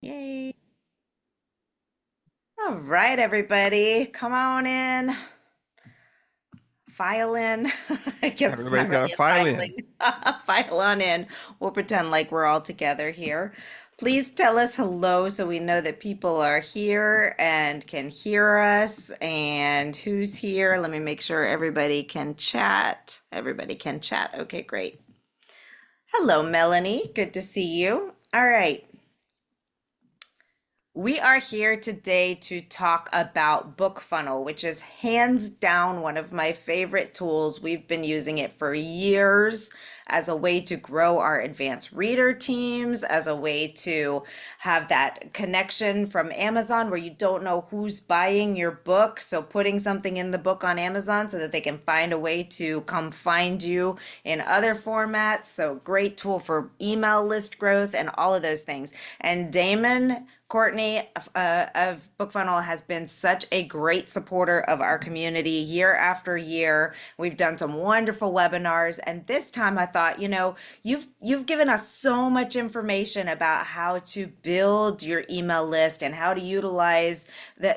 Yay. All right, everybody, come on in. File in. I guess it's not Everybody's got to really a file in. filing. File on in. We'll pretend like we're all together here. Please tell us hello so we know that people are here and can hear us and who's here. Let me make sure everybody can chat. Everybody can chat. Okay, great. Hello, Melanie. Good to see you. All right. We are here today to talk about BookFunnel, which is hands down one of my favorite tools. We've been using it for years as a way to grow our advanced reader teams, as a way to have that connection from Amazon where you don't know who's buying your book. So putting something in the book on Amazon so that they can find a way to come find you in other formats. So great tool for email list growth and all of those things. And Damon Courtney of BookFunnel has been such a great supporter of our community year after year. We've done some wonderful webinars, and this time I thought, you've given us so much information about how to build your email list and how to utilize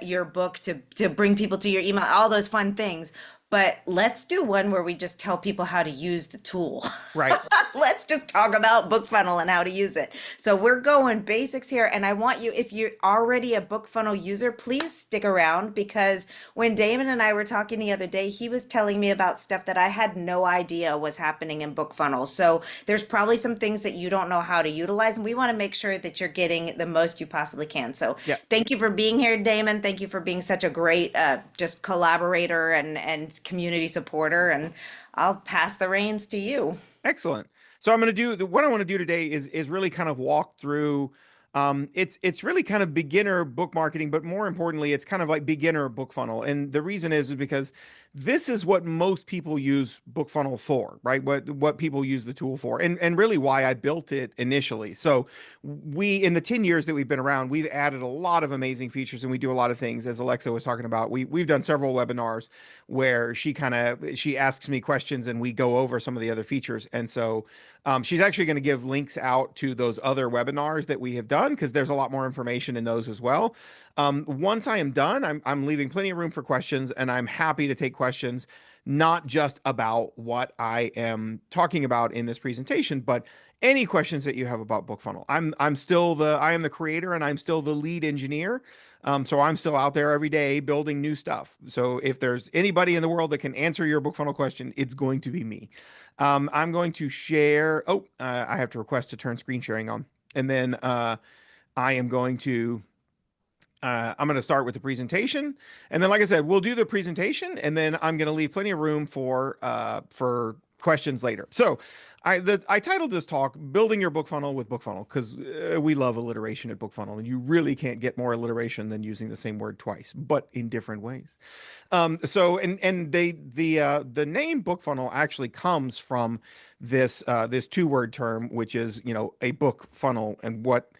your book to bring people to your email, all those fun things. But let's do one where we just tell people how to use the tool. Right. Let's just talk about BookFunnel and how to use it. So we're going basics here, and I want you, if you're already a BookFunnel user, please stick around because when Damon and I were talking the other day, he was telling me about stuff that I had no idea was happening in BookFunnel. So there's probably some things that you don't know how to utilize, and we want to make sure that you're getting the most you possibly can. So Yeah. thank you for being here, Damon. Thank you for being such a great just collaborator and community supporter, and I'll pass the reins to you. Excellent. So I'm going to what I want to do today is really kind of walk through. It's really kind of beginner book marketing, but more importantly, it's kind of like beginner book funnel. And the reason is because this is what most people use BookFunnel for, right? What people use the tool for, and really why I built it initially. So we, in the 10 years that we've been around, we've added a lot of amazing features, and we do a lot of things. As Alexa was talking about, we've done several webinars where she asks me questions and we go over some of the other features. And so she's actually going to give links out to those other webinars that we have done because there's a lot more information in those as well. Once I am done, I'm leaving plenty of room for questions, and I'm happy to take questions, not just about what I am talking about in this presentation, but any questions that you have about BookFunnel. I am the creator and I'm still the lead engineer. So I'm still out there every day building new stuff. So if there's anybody in the world that can answer your BookFunnel question, it's going to be me. I'm going to share. I have to request to turn screen sharing on, and then I am going to. I'm going to start with the presentation, and then, like I said, we'll do the presentation, and then I'm going to leave plenty of room for questions later. So, I titled this talk "Building Your Book Funnel with BookFunnel" because we love alliteration at BookFunnel, and you really can't get more alliteration than using the same word twice, but in different ways. The name BookFunnel actually comes from this two-word term, which is a book funnel, and what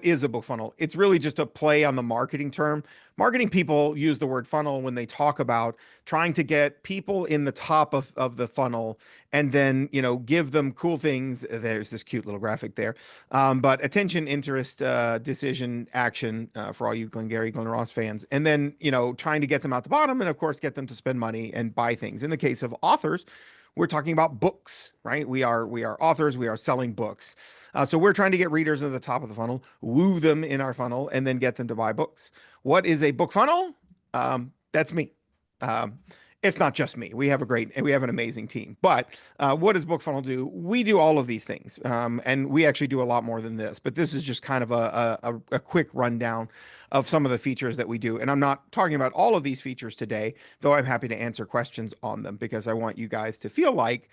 is a book funnel? It's really just a play on the marketing term. Marketing people use the word funnel when they talk about trying to get people in the top of the funnel and then, give them cool things. There's this cute little graphic there. But attention, interest, decision, action for all you Glengarry Glen Ross fans. And then, trying to get them out the bottom and, of course, get them to spend money and buy things. In the case of authors, we're talking about books, right? We are authors. We are selling books. So we're trying to get readers at the top of the funnel, woo them in our funnel, and then get them to buy books. What is a book funnel? That's me. Um, it's not just me. We have an amazing team. But what does BookFunnel do? We do all of these things, and we actually do a lot more than this. But this is just kind of a quick rundown of some of the features that we do. And I'm not talking about all of these features today, though I'm happy to answer questions on them because I want you guys to feel like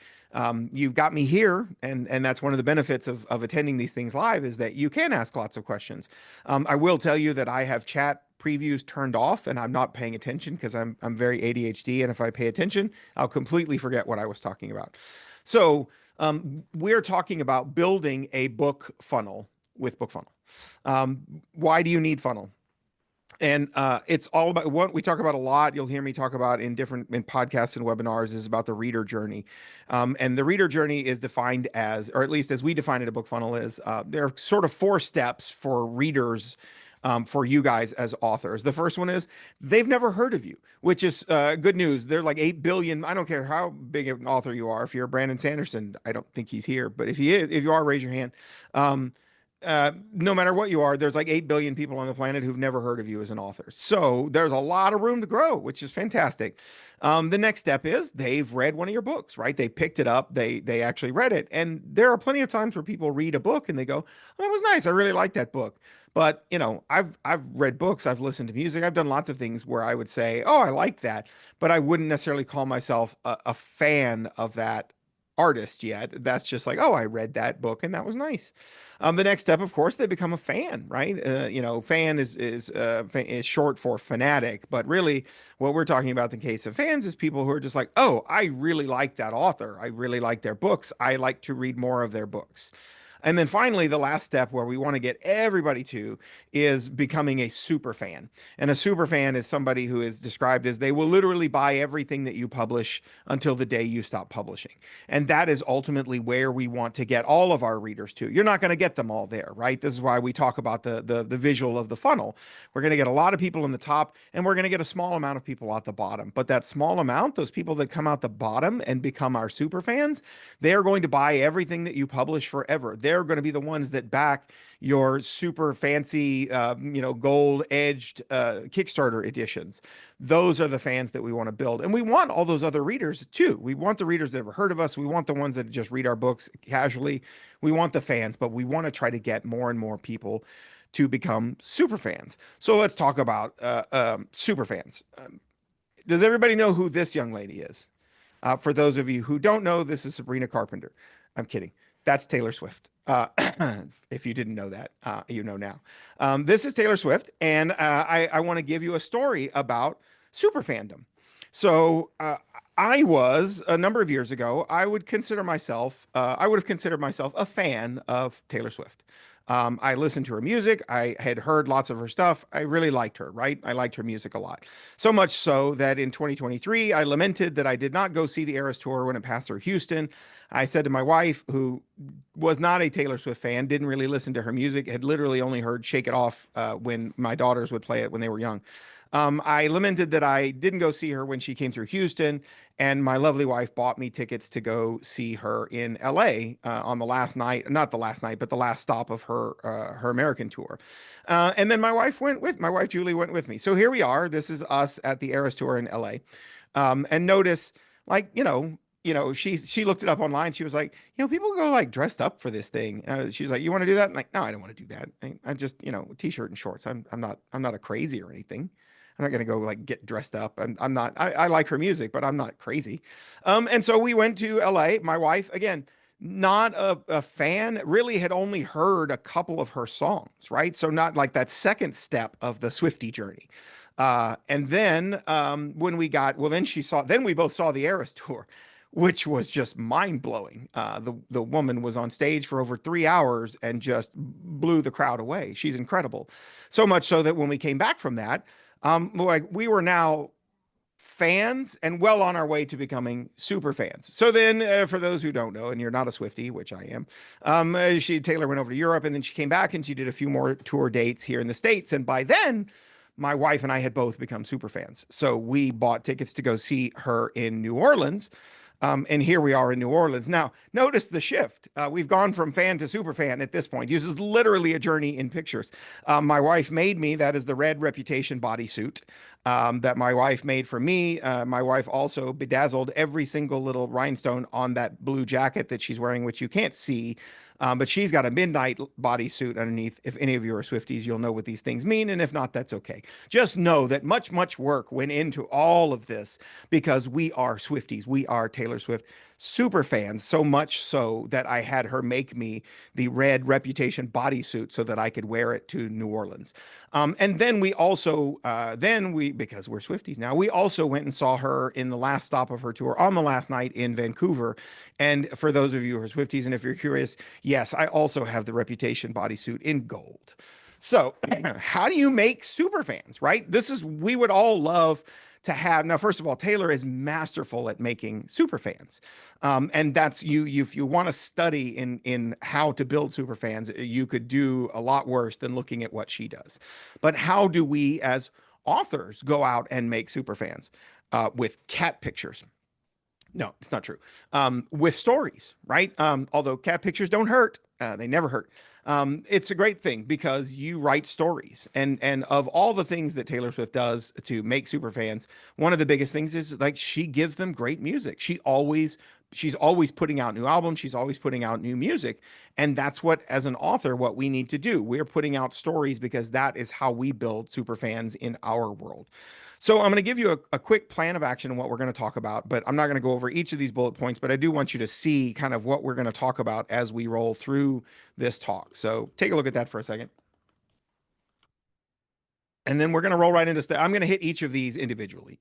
you've got me here, and that's one of the benefits of attending these things live is that you can ask lots of questions. I will tell you that I have chat previews turned off and I'm not paying attention because I'm very ADHD, and if I pay attention, I'll completely forget what I was talking about. So we're talking about building a book funnel with BookFunnel. Why do you need funnel? And it's all about what we talk about a lot. You'll hear me talk about in podcasts and webinars is about the reader journey. And the reader journey is defined as, or at least as we define it at BookFunnel, is there are sort of four steps for readers. For you guys as authors. The first one is they've never heard of you, which is good news. They're like 8 billion. I don't care how big an author you are. If you're Brandon Sanderson, I don't think he's here, but if he is, if you are, raise your hand. Um, no matter what you are, there's like 8 billion people on the planet who've never heard of you as an author. So there's a lot of room to grow, which is fantastic. The next step is they've read one of your books, right? They picked it up, they actually read it. And there are plenty of times where people read a book and they go, "Oh, that was nice. I really like that book." But I've read books, I've listened to music, I've done lots of things where I would say, "Oh, I like that," but I wouldn't necessarily call myself a fan of that artist yet. That's just like, "Oh, I read that book and that was nice." The next step, of course, they become a fan, right? Fan is short for fanatic, but really, what we're talking about in the case of fans is people who are just like, "Oh, I really like that author. I really like their books. I like to read more of their books." And then finally, the last step where we want to get everybody to is becoming a super fan. And a super fan is somebody who is described as they will literally buy everything that you publish until the day you stop publishing. And that is ultimately where we want to get all of our readers to. You're not going to get them all there, right? This is why we talk about the visual of the funnel. We're going to get a lot of people in the top, and we're going to get a small amount of people at the bottom. But that small amount, those people that come out the bottom and become our super fans, they are going to buy everything that you publish forever. They're going to be the ones that back your super fancy, gold edged Kickstarter editions. Those are the fans that we want to build. And we want all those other readers too. We want the readers that have heard of us. We want the ones that just read our books casually. We want the fans, but we want to try to get more and more people to become super fans. So let's talk about super fans. Does everybody know who this young lady is? For those of you who don't know, this is Sabrina Carpenter. I'm kidding. That's Taylor Swift. If you didn't know that, you know now. This is Taylor Swift, and I want to give you a story about super fandom. So I was a number of years ago. I would have considered myself a fan of Taylor Swift. I listened to her music. I had heard lots of her stuff. I really liked her, right? I liked her music a lot. So much so that in 2023, I lamented that I did not go see the Eras Tour when it passed through Houston. I said to my wife, who was not a Taylor Swift fan, didn't really listen to her music, had literally only heard Shake It Off when my daughters would play it when they were young. I lamented that I didn't go see her when she came through Houston, and my lovely wife bought me tickets to go see her in LA on the last night, not the last night, but the last stop of her American tour. And then my wife Julie went with me. So here we are. This is us at the Eras Tour in LA. And notice, like, she looked it up online. She was like, people go like dressed up for this thing. She's like, "You want to do that?" I'm like, "No, I don't want to do that. I just, t-shirt and shorts. I'm not a crazy or anything. I'm not gonna go like get dressed up. I'm not. I like her music, but I'm not crazy." And so we went to LA. My wife, again, not a fan, really had only heard a couple of her songs, right? So not like that second step of the Swiftie journey. And then then we both saw the Eras Tour, which was just mind blowing. The woman was on stage for over 3 hours and just blew the crowd away. She's incredible. So much so that when we came back from that, we were now fans and well on our way to becoming super fans. So then, for those who don't know, and you're not a Swiftie, which I am, Taylor went over to Europe, and then she came back and she did a few more tour dates here in the States. And by then, my wife and I had both become super fans. So we bought tickets to go see her in New Orleans. And here we are in New Orleans. Now, notice the shift. We've gone from fan to super fan at this point. This is literally a journey in pictures. My wife made me, that is the red Reputation bodysuit that my wife made for me. My wife also bedazzled every single little rhinestone on that blue jacket that she's wearing, which you can't see. But she's got a midnight bodysuit underneath. If any of you are Swifties, you'll know what these things mean. And if not, that's okay. Just know that much, much work went into all of this because we are Swifties. We are Taylor Swift super fans, so much so that I had her make me the red Reputation bodysuit so that I could wear it to New Orleans. And then we also, because we're Swifties now, we also went and saw her in the last stop of her tour on the last night in Vancouver. And for those of you who are Swifties, and if you're curious, yes, I also have the Reputation bodysuit in gold. So, how do you make super fans, right? This is, we would all love to have. Now, first of all, Taylor is masterful at making super fans. And that's if you want to study in how to build super fans, you could do a lot worse than looking at what she does. But how do we as authors go out and make super fans? With cat pictures. No, it's not true. With stories, right? Although cat pictures don't hurt, they never hurt. It's a great thing because you write stories, and of all the things that Taylor Swift does to make super fans, one of the biggest things is like she gives them great music. She's always putting out new albums. She's always putting out new music, and that's what, as an author, what we need to do. We're putting out stories because that is how we build super fans in our world. So I'm going to give you a quick plan of action and what we're going to talk about, but I'm not going to go over each of these bullet points, but I do want you to see kind of what we're going to talk about as we roll through this talk. So take a look at that for a second. And then we're going to roll right into step. I'm going to hit each of these individually.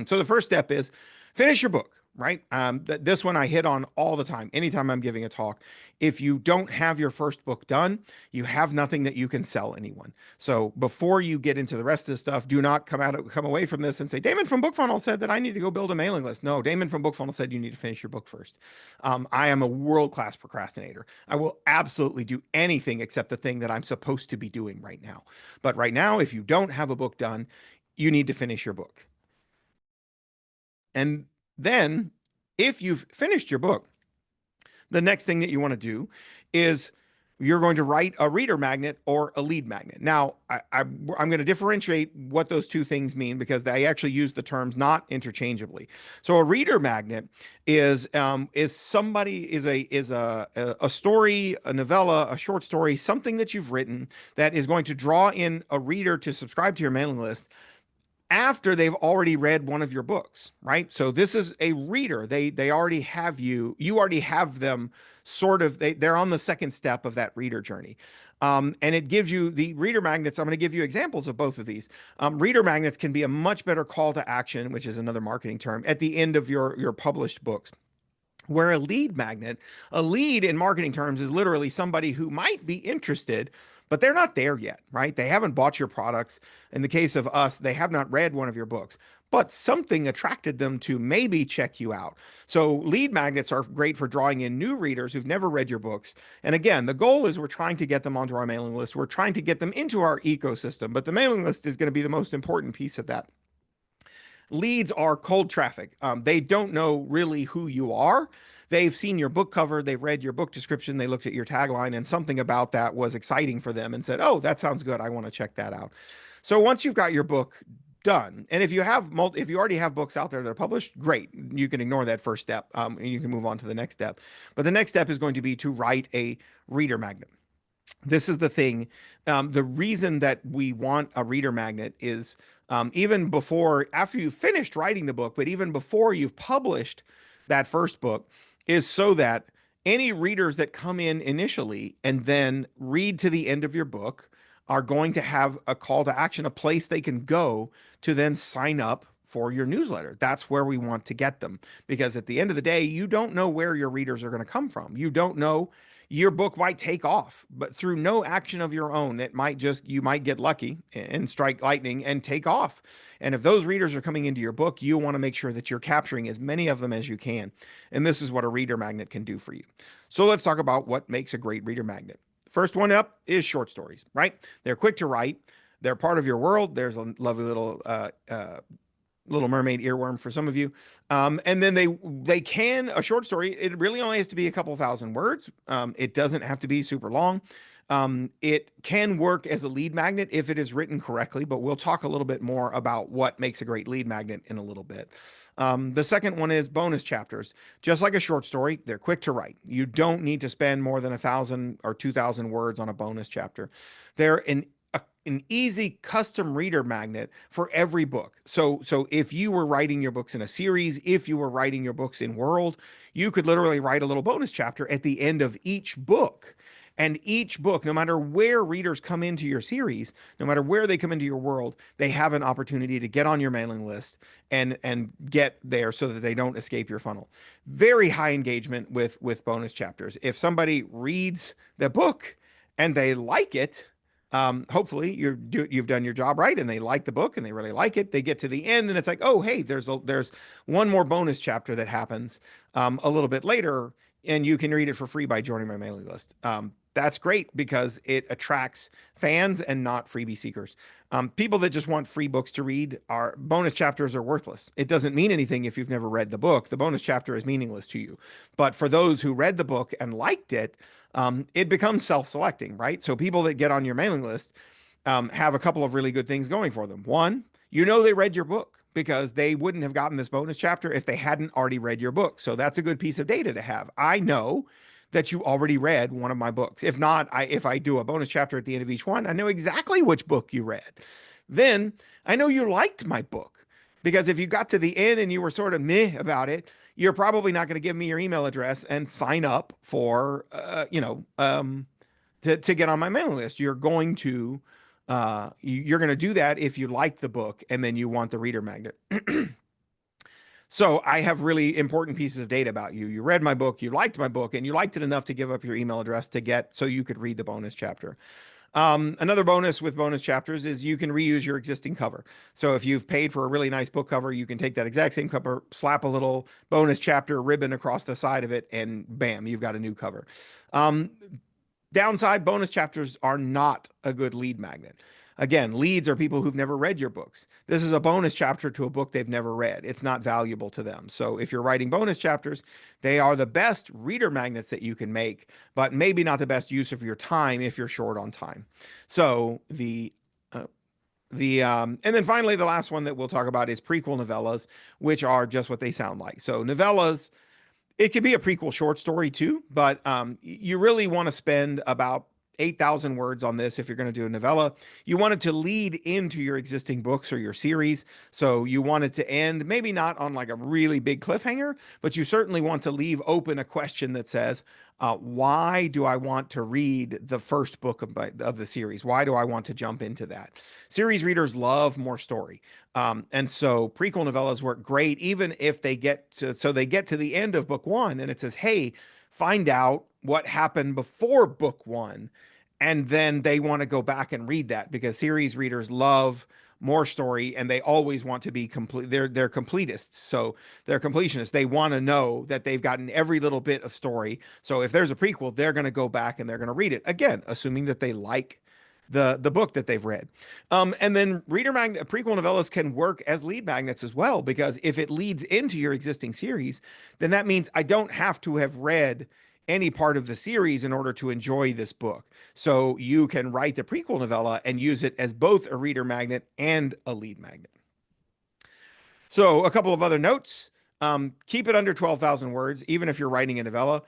So the first step is finish your book, right? This one I hit on all the time, anytime I'm giving a talk. If you don't have your first book done, you have nothing that you can sell anyone. So before you get into the rest of the stuff, do not come away from this and say, Damon from BookFunnel said that I need to go build a mailing list. No, Damon from BookFunnel said you need to finish your book first. I am a world-class procrastinator. I will absolutely do anything except the thing that I'm supposed to be doing right now. But right now, if you don't have a book done, you need to finish your book. And then, if you've finished your book, the next thing that you want to do is you're going to write a reader magnet or a lead magnet. Now, I'm going to differentiate what those two things mean because they actually use the terms not interchangeably. So, a reader magnet is a story, a novella, a short story, something that you've written that is going to draw in a reader to subscribe to your mailing list after they've already read one of your books, right? So this is a reader. They already have you already have them sort of, they're on the second step of that reader journey. And it gives you the reader magnets. I'm going to give you examples of both of these. Reader magnets can be a much better call to action, which is another marketing term, at the end of your published books. Where a lead in marketing terms is literally somebody who might be interested, but they're not there yet, right? They haven't bought your products. In the case of us, they have not read one of your books, but something attracted them to maybe check you out. So lead magnets are great for drawing in new readers who've never read your books. And again, the goal is we're trying to get them onto our mailing list. We're trying to get them into our ecosystem, but the mailing list is going to be the most important piece of that. Leads are cold traffic. They don't know really who you are. They've seen your book cover, they've read your book description, they looked at your tagline, and something about that was exciting for them and said, "Oh, that sounds good. I want to check that out." So once you've got your book done, and if you already have books out there that are published, great. You can ignore that first step, and you can move on to the next step. But the next step is going to be to write a reader magnet. This is the thing. The reason that we want a reader magnet is even after you've finished writing the book, but even before you've published that first book, is so that any readers that come in initially and then read to the end of your book are going to have a call to action, a place they can go to then sign up for your newsletter. That's where we want to get them, because at the end of the day, you don't know where your readers are going to come from. You don't know. Your book might take off, but through no action of your own, you might get lucky and strike lightning and take off. And if those readers are coming into your book, you want to make sure that you're capturing as many of them as you can. And this is what a reader magnet can do for you. So let's talk about what makes a great reader magnet. First one up is short stories, right? They're quick to write. They're part of your world. There's a lovely little Little Mermaid earworm for some of you. And then a short story, it really only has to be a couple thousand words. It doesn't have to be super long. It can work as a lead magnet if it is written correctly, but we'll talk a little bit more about what makes a great lead magnet in a little bit. The second one is bonus chapters. Just like a short story, they're quick to write. You don't need to spend more than 1,000 or 2,000 words on a bonus chapter. They're an easy custom reader magnet for every book. So if you were writing your books in a series, if you were writing your books in World, you could literally write a little bonus chapter at the end of each book. And each book, no matter where readers come into your series, no matter where they come into your world, they have an opportunity to get on your mailing list and get there so that they don't escape your funnel. Very high engagement with bonus chapters. If somebody reads the book and they like it, Hopefully you've done your job right and they like the book and they really like it. They get to the end and it's like, oh, hey, there's one more bonus chapter that happens a little bit later, and you can read it for free by joining my mailing list. That's great because it attracts fans and not freebie seekers. People that just want free books to read, are bonus chapters are worthless. It doesn't mean anything if you've never read the book. The bonus chapter is meaningless to you. But for those who read the book and liked it, it becomes self-selecting, right? So people that get on your mailing list have a couple of really good things going for them. One, you know they read your book because they wouldn't have gotten this bonus chapter if they hadn't already read your book. So that's a good piece of data to have. I know that you already read one of my books. If not, if I do a bonus chapter at the end of each one, I know exactly which book you read. Then I know you liked my book because if you got to the end and you were sort of meh about it, you're probably not going to give me your email address and sign up for, to get on my mailing list. You're going to do that if you like the book and then you want the reader magnet. So I have really important pieces of data about you. You read my book, you liked my book, and you liked it enough to give up your email address to get so you could read the bonus chapter. Another bonus with bonus chapters is you can reuse your existing cover. So if you've paid for a really nice book cover, you can take that exact same cover, slap a little bonus chapter ribbon across the side of it, and bam, you've got a new cover. Downside, bonus chapters are not a good lead magnet. Again, leads are people who've never read your books. This is a bonus chapter to a book they've never read. It's not valuable to them. So if you're writing bonus chapters, they are the best reader magnets that you can make, but maybe not the best use of your time if you're short on time. So and then finally, the last one that we'll talk about is prequel novellas, which are just what they sound like. So novellas, it could be a prequel short story too, but you really want to spend about 8,000 words on this if you're going to do a novella. You want it to lead into your existing books or your series. So you want it to end, maybe not on like a really big cliffhanger, but you certainly want to leave open a question that says, why do I want to read the first book of the series? Why do I want to jump into that? Series readers love more story. And so prequel novellas work great, even if they get to the end of book one and it says, hey, find out what happened before book one. And then they want to go back and read that because series readers love more story and they always want to be complete. They're completists. So they're completionists. They want to know that they've gotten every little bit of story. So if there's a prequel, they're going to go back and they're going to read it again, assuming that they like the book that they've read. And then prequel novellas can work as lead magnets as well, because if it leads into your existing series, then that means I don't have to have read any part of the series in order to enjoy this book. So you can write the prequel novella and use it as both a reader magnet and a lead magnet. So a couple of other notes. Keep it under 12,000 words, even if you're writing a novella.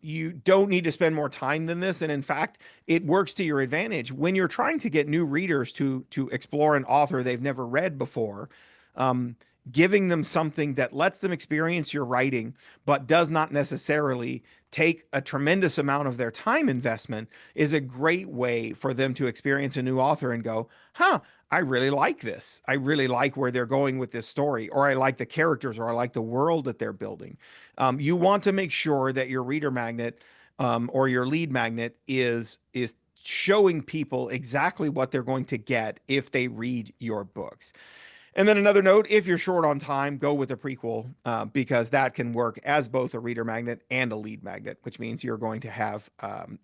You don't need to spend more time than this. And in fact, it works to your advantage when you're trying to get new readers to explore an author they've never read before. Giving them something that lets them experience your writing, but does not necessarily take a tremendous amount of their time investment is a great way for them to experience a new author and go, I really like this. I really like where they're going with this story, or I like the characters, or I like the world that they're building. You want to make sure that your reader magnet or your lead magnet is showing people exactly what they're going to get if they read your books. And then another note, if you're short on time, go with a prequel because that can work as both a reader magnet and a lead magnet, which means you're going to have,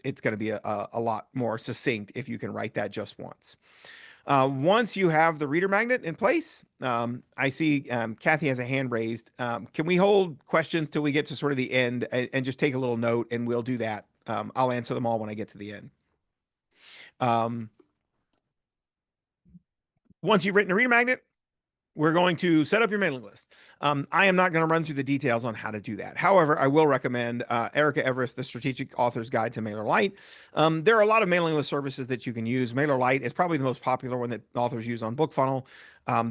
it's going to be a lot more succinct if you can write that just once. Once you have the reader magnet in place, I see Kathy has a hand raised. Can we hold questions till we get to sort of the end and just take a little note, and we'll do that. I'll answer them all when I get to the end. Once you've written a reader magnet, we're going to set up your mailing list. I am not going to run through the details on how to do that. However, I will recommend Erica Everest, The Strategic Author's Guide to MailerLite. There are a lot of mailing list services that you can use. MailerLite is probably the most popular one that authors use on BookFunnel.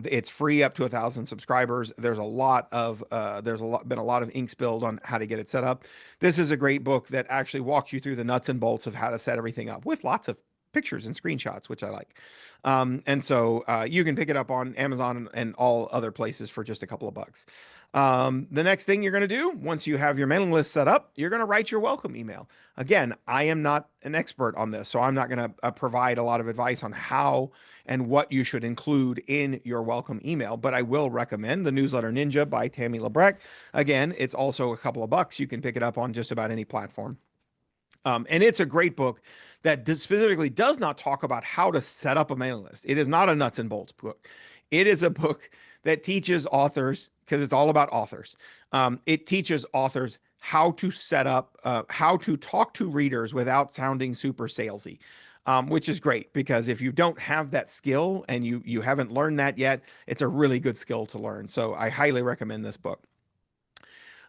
It's free up to 1,000 subscribers. There's been a lot of ink spilled on how to get it set up. This is a great book that actually walks you through the nuts and bolts of how to set everything up with lots of pictures and screenshots, which I like. And so you can pick it up on Amazon and all other places for just a couple of bucks. The next thing you're going to do once you have your mailing list set up, you're going to write your welcome email. Again, I am not an expert on this, so I'm not going to provide a lot of advice on how and what you should include in your welcome email, but I will recommend the Newsletter Ninja by Tammy Labrecque. Again, it's also a couple of bucks. You can pick it up on just about any platform. And it's a great book that specifically does not talk about how to set up a mailing list. It is not a nuts and bolts book. It is a book that teaches authors, because it's all about authors. It teaches authors how to set up, how to talk to readers without sounding super salesy, which is great because if you don't have that skill and you haven't learned that yet, it's a really good skill to learn. So I highly recommend this book.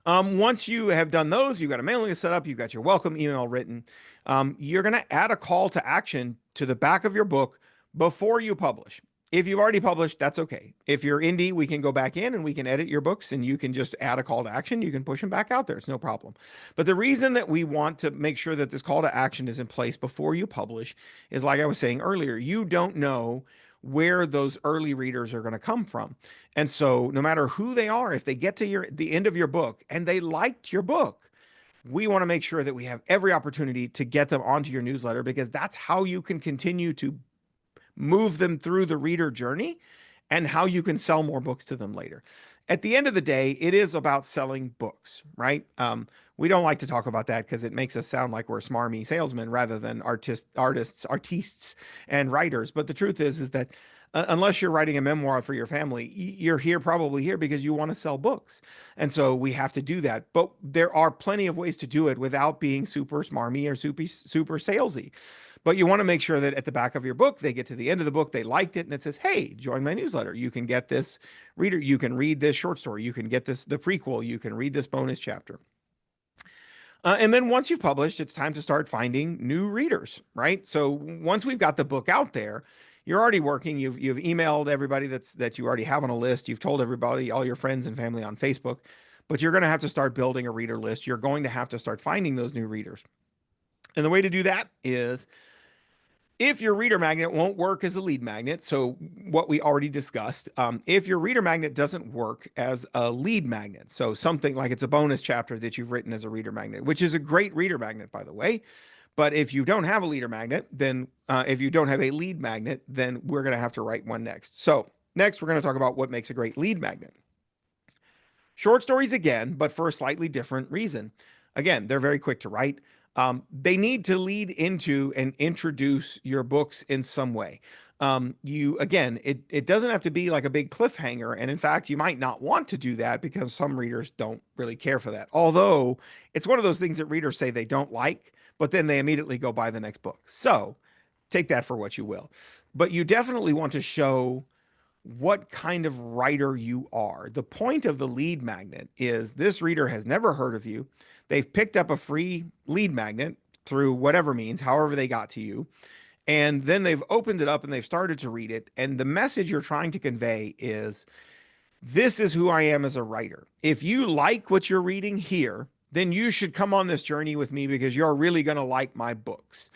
Once you have done those, you've got a mailing list set up, you've got your welcome email written. You're going to add a call to action to the back of your book before you publish. If you've already published, that's okay. If you're indie, we can go back in and we can edit your books and you can just add a call to action. You can push them back out there. It's no problem. But the reason that we want to make sure that this call to action is in place before you publish is, like I was saying earlier, you don't know where those early readers are going to come from. And so no matter who they are, if they get to the end of your book and they liked your book, we want to make sure that we have every opportunity to get them onto your newsletter, because that's how you can continue to move them through the reader journey and how you can sell more books to them later. At the end of the day, it is about selling books, right? We don't like to talk about that because it makes us sound like we're smarmy salesmen rather than artists, and writers. But the truth is that unless you're writing a memoir for your family, you're probably here because you want to sell books. And so we have to do that. But there are plenty of ways to do it without being super smarmy or super salesy. But you want to make sure that at the back of your book, they get to the end of the book, they liked it, and it says, hey, join my newsletter. You can get this reader, you can read this short story, you can get the prequel, you can read this bonus chapter. And then once you've published, it's time to start finding new readers, right? So once we've got the book out there, you're already working, you've emailed everybody that you already have on a list, you've told everybody, all your friends and family on Facebook, but you're going to have to start building a reader list. You're going to have to start finding those new readers. And the way to do that is, if your reader magnet won't work as a lead magnet, so what we already discussed, if your reader magnet doesn't work as a lead magnet, so something like it's a bonus chapter that you've written as a reader magnet, which is a great reader magnet, by the way. But if you don't have a leader magnet, then if you don't have a lead magnet, then we're going to have to write one next. So next, we're going to talk about what makes a great lead magnet. Short stories again, but for a slightly different reason. Again, they're very quick to write. They need to lead into and introduce your books in some way. It doesn't have to be like a big cliffhanger. And in fact, you might not want to do that because some readers don't really care for that. Although it's one of those things that readers say they don't like, but then they immediately go buy the next book. So take that for what you will. But you definitely want to show what kind of writer you are. The point of the lead magnet is this reader has never heard of you. They've picked up a free lead magnet through whatever means, however they got to you. And then they've opened it up and they've started to read it. And the message you're trying to convey is, this is who I am as a writer. If you like what you're reading here, then you should come on this journey with me because you're really going to like my books.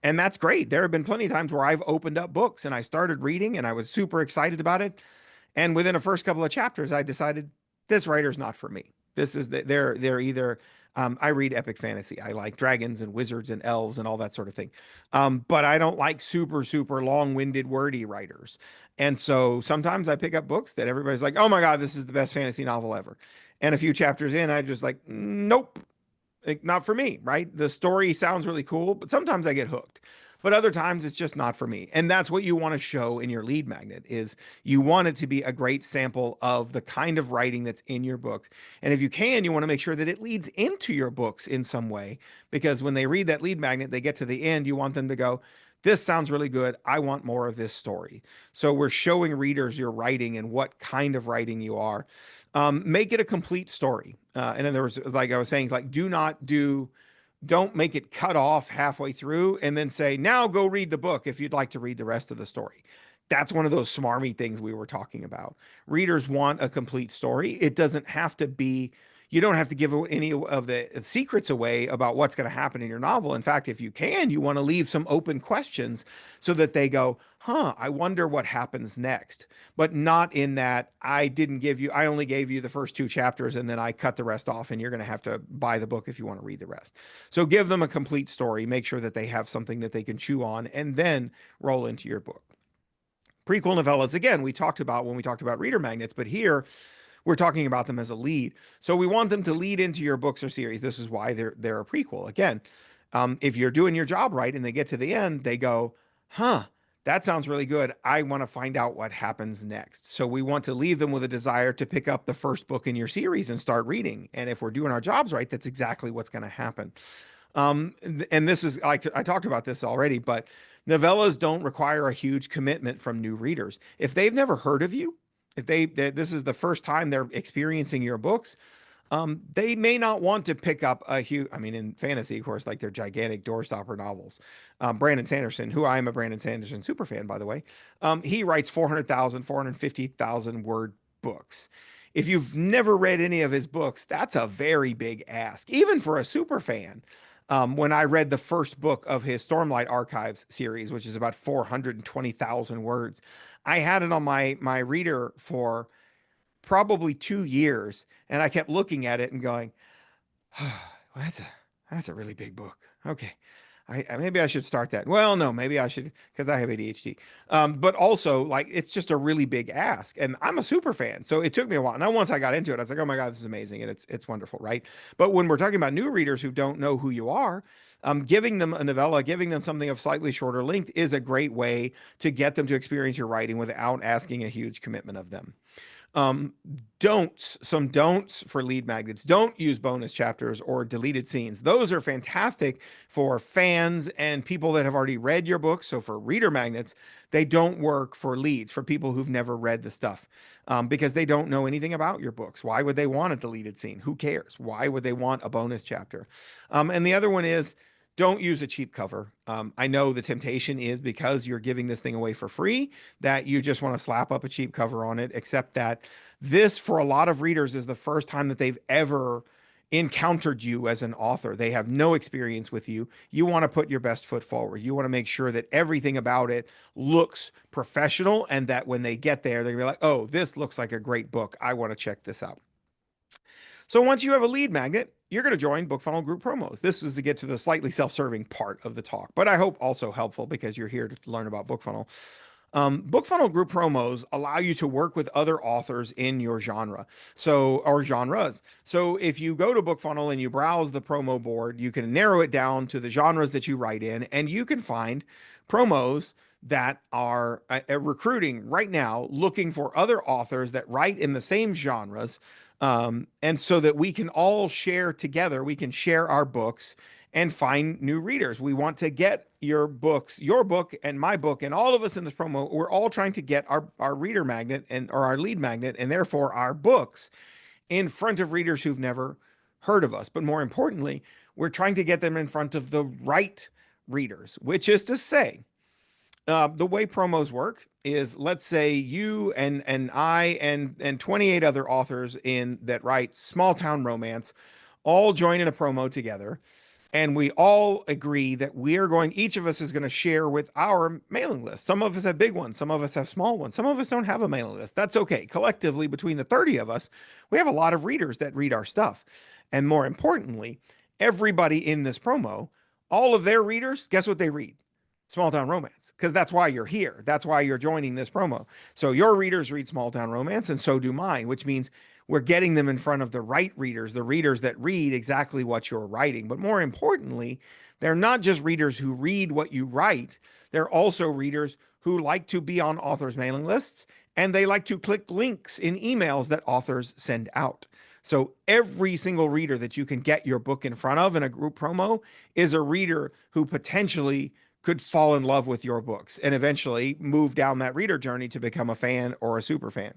And that's great. There have been plenty of times where I've opened up books and I started reading and I was super excited about it. And within the first couple of chapters, I decided this writer's not for me. They're either, I read epic fantasy. I like dragons and wizards and elves and all that sort of thing. But I don't like super long-winded, wordy writers. And so sometimes I pick up books that everybody's like, oh my God, this is the best fantasy novel ever. And a few chapters in, I just like, nope. Like, not for me, right? The story sounds really cool, but sometimes I get hooked. But other times it's just not for me. And that's what you want to show in your lead magnet, is you want it to be a great sample of the kind of writing that's in your books. And if you can, you want to make sure that it leads into your books in some way, because when they read that lead magnet, they get to the end, you want them to go, this sounds really good. I want more of this story. So we're showing readers your writing and what kind of writing you are. Make it a complete story. And then there was, like I was saying, like, don't make it cut off halfway through and then say, now go read the book if you'd like to read the rest of the story. That's one of those smarmy things we were talking about. Readers want a complete story. It doesn't have to be, You don't have to give any of the secrets away about what's going to happen in your novel. In fact, if you can, you want to leave some open questions so that they go, huh, I wonder what happens next. But not in that I only gave you the first two chapters and then I cut the rest off and you're going to have to buy the book if you want to read the rest. So give them a complete story, make sure that they have something that they can chew on, and then roll into your book. Prequel novellas, again, we talked about when we talked about reader magnets, but here we're talking about them as a lead. So we want them to lead into your books or series. This is why they're a prequel. Again, if you're doing your job right and they get to the end, they go, huh, that sounds really good. I want to find out what happens next. So we want to leave them with a desire to pick up the first book in your series and start reading. And if we're doing our jobs right, that's exactly what's going to happen. And this is, I talked about this already, but novellas don't require a huge commitment from new readers. If they've never heard of you, this is the first time they're experiencing your books, they may not want to pick up a huge, I mean, in fantasy, of course, like they're gigantic doorstopper novels. Brandon Sanderson, who I am a Brandon Sanderson super fan, by the way, he writes 400,000, 450,000 word books. If you've never read any of his books, that's a very big ask, even for a super fan. When I read the first book of his Stormlight Archives series, which is about 420,000 words, I had it on my reader for probably 2 years, and I kept looking at it and going, oh, well, that's a really big book. Okay. Maybe I should start that. Well, no, maybe I should because I have ADHD. But also, like, it's just a really big ask, and I'm a super fan, so it took me a while. Now, once I got into it, I was like, oh my God, this is amazing, and it's wonderful, right? But when we're talking about new readers who don't know who you are, giving them a novella, giving them something of slightly shorter length is a great way to get them to experience your writing without asking a huge commitment of them. Um, some don'ts for lead magnets. Don't use bonus chapters or deleted scenes. Those are fantastic for fans and people that have already read your book. So for reader magnets, they don't work for leads, for people who've never read the stuff, because they don't know anything about your books. Why would they want a deleted scene? Who cares? Why would they want a bonus chapter? And the other one is, don't use a cheap cover. I know the temptation is because you're giving this thing away for free that you just want to slap up a cheap cover on it, except that this, for a lot of readers, is the first time that they've ever encountered you as an author. They have no experience with you. You want to put your best foot forward. You want to make sure that everything about it looks professional and that when they get there, they're going to be like, oh, this looks like a great book. I want to check this out. So once you have a lead magnet, you're going to join BookFunnel group promos. This was to get to the slightly self-serving part of the talk, but I hope also helpful because you're here to learn about BookFunnel. BookFunnel group promos allow you to work with other authors in your genre, or genres. So if you go to BookFunnel and you browse the promo board, you can narrow it down to the genres that you write in, and you can find promos that are recruiting right now, looking for other authors that write in the same genres. And so that we can all share together, we can share our books and find new readers. We want to get your books, your book and my book, and all of us in this promo, we're all trying to get our reader magnet or our lead magnet, and therefore our books in front of readers who've never heard of us. But more importantly, we're trying to get them in front of the right readers, which is to say, the way promos work is, let's say you and I and 28 other authors that write small town romance all join in a promo together, and we all agree that each of us is going to share with our mailing list. Some of us have big ones, some of us have small ones, some of us don't have a mailing list. That's okay. Collectively, between the 30 of us, we have a lot of readers that read our stuff. And more importantly, everybody in this promo, all of their readers, guess what they read? Small town romance, because that's why you're here. That's why you're joining this promo. So your readers read small town romance, and so do mine, which means we're getting them in front of the right readers, the readers that read exactly what you're writing. But more importantly, they're not just readers who read what you write. They're also readers who like to be on authors' mailing lists, and they like to click links in emails that authors send out. So every single reader that you can get your book in front of in a group promo is a reader who potentially could fall in love with your books and eventually move down that reader journey to become a fan or a super fan.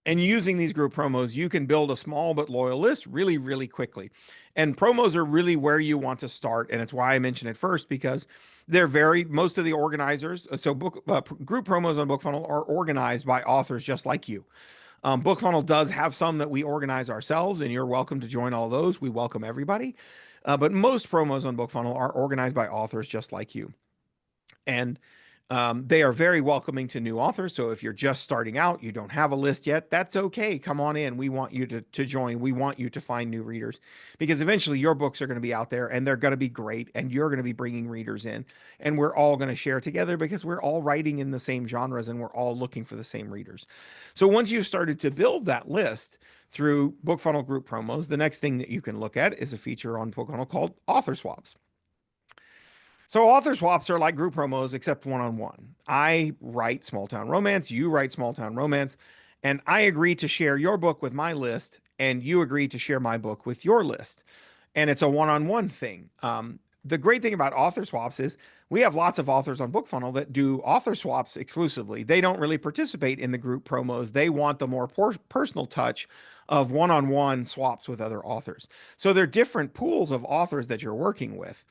And using these group promos, you can build a small but loyal list really, really quickly. And promos are really where you want to start. And it's why I mentioned it first, because most of the organizers, group promos on BookFunnel are organized by authors just like you. BookFunnel does have some that we organize ourselves, and you're welcome to join all those. We welcome everybody. But most promos on BookFunnel are organized by authors just like you. And they are very welcoming to new authors. So if you're just starting out, you don't have a list yet, that's okay. Come on in. We want you to join. We want you to find new readers because eventually your books are going to be out there and they're going to be great and you're going to be bringing readers in. And we're all going to share together because we're all writing in the same genres and we're all looking for the same readers. So once you've started to build that list through BookFunnel group promos, the next thing that you can look at is a feature on BookFunnel called author swaps. So author swaps are like group promos except one-on-one. I write small town romance, you write small town romance, and I agree to share your book with my list, and you agree to share my book with your list. And it's a one-on-one thing. The great thing about author swaps is we have lots of authors on BookFunnel that do author swaps exclusively. They don't really participate in the group promos. They want the more personal touch of one-on-one swaps with other authors. So they're different pools of authors that you're working with.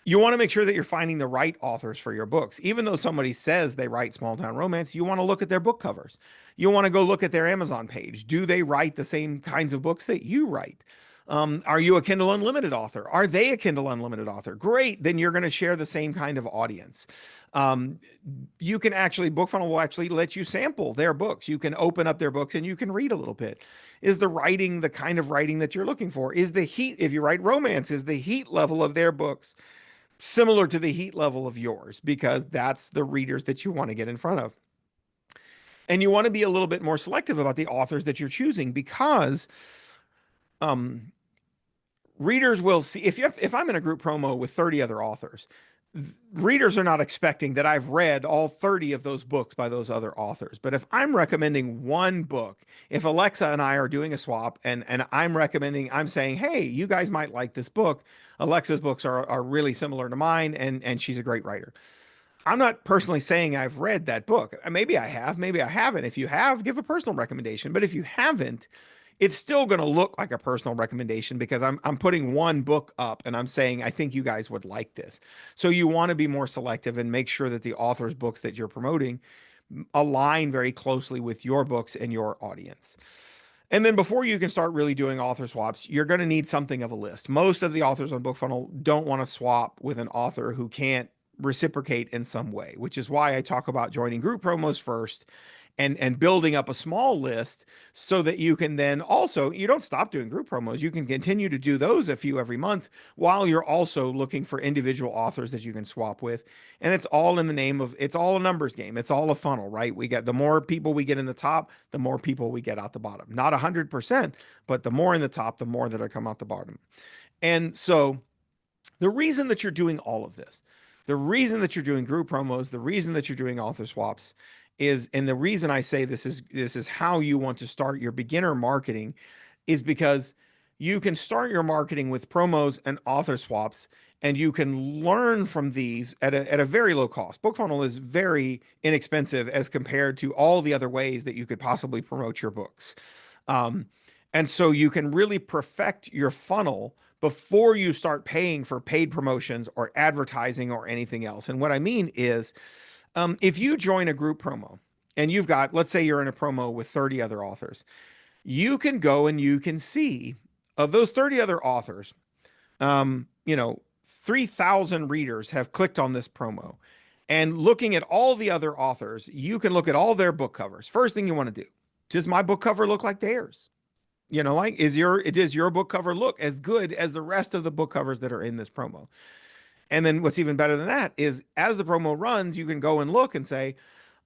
You want to make sure that you're finding the right authors for your books. Even though somebody says they write small town romance, you want to look at their book covers. You want to go look at their Amazon page. Do they write the same kinds of books that you write? Are you a Kindle Unlimited author? Are they a Kindle Unlimited author? Great. Then you're going to share the same kind of audience. You can actually, BookFunnel will actually let you sample their books. You can open up their books and you can read a little bit. Is the writing the kind of writing that you're looking for? Is the heat, if you write romance, is the heat level of their books similar to the heat level of yours? Because that's the readers that you want to get in front of. And you want to be a little bit more selective about the authors that you're choosing because readers will see if I'm in a group promo with 30 other authors, readers are not expecting that I've read all 30 of those books by those other authors. But if I'm recommending one book, if Alexa and I are doing a swap and I'm saying, hey, you guys might like this book. Alexa's books are really similar to mine and she's a great writer. I'm not personally saying I've read that book. Maybe I have, maybe I haven't. If you have, give a personal recommendation. But if you haven't, it's still going to look like a personal recommendation because I'm putting one book up and I'm saying, I think you guys would like this. So you want to be more selective and make sure that the author's books that you're promoting align very closely with your books and your audience. And then before you can start really doing author swaps, you're going to need something of a list. Most of the authors on BookFunnel don't want to swap with an author who can't reciprocate in some way, which is why I talk about joining group promos first and building up a small list so that you can then also, you don't stop doing group promos. You can continue to do those a few every month while you're also looking for individual authors that you can swap with. And it's all in the name of, it's all a numbers game. It's all a funnel, right? We get the more people we get in the top, the more people we get out the bottom. Not 100%, but the more in the top, the more that are come out the bottom. And so the reason that you're doing all of this, the reason that you're doing group promos, the reason that you're doing author swaps is, and the reason I say this is how you want to start your beginner marketing is because you can start your marketing with promos and author swaps and you can learn from these at a very low cost. BookFunnel is very inexpensive as compared to all the other ways that you could possibly promote your books. And so you can really perfect your funnel before you start paying for paid promotions or advertising or anything else. And what I mean is, if you join a group promo and you've got, let's say you're in a promo with 30 other authors, you can go and you can see of those 30 other authors, 3,000 readers have clicked on this promo. And looking at all the other authors, you can look at all their book covers. First thing you want to do, does my book cover look like theirs? Does your book cover look as good as the rest of the book covers that are in this promo? And then what's even better than that is as the promo runs, you can go and look and say,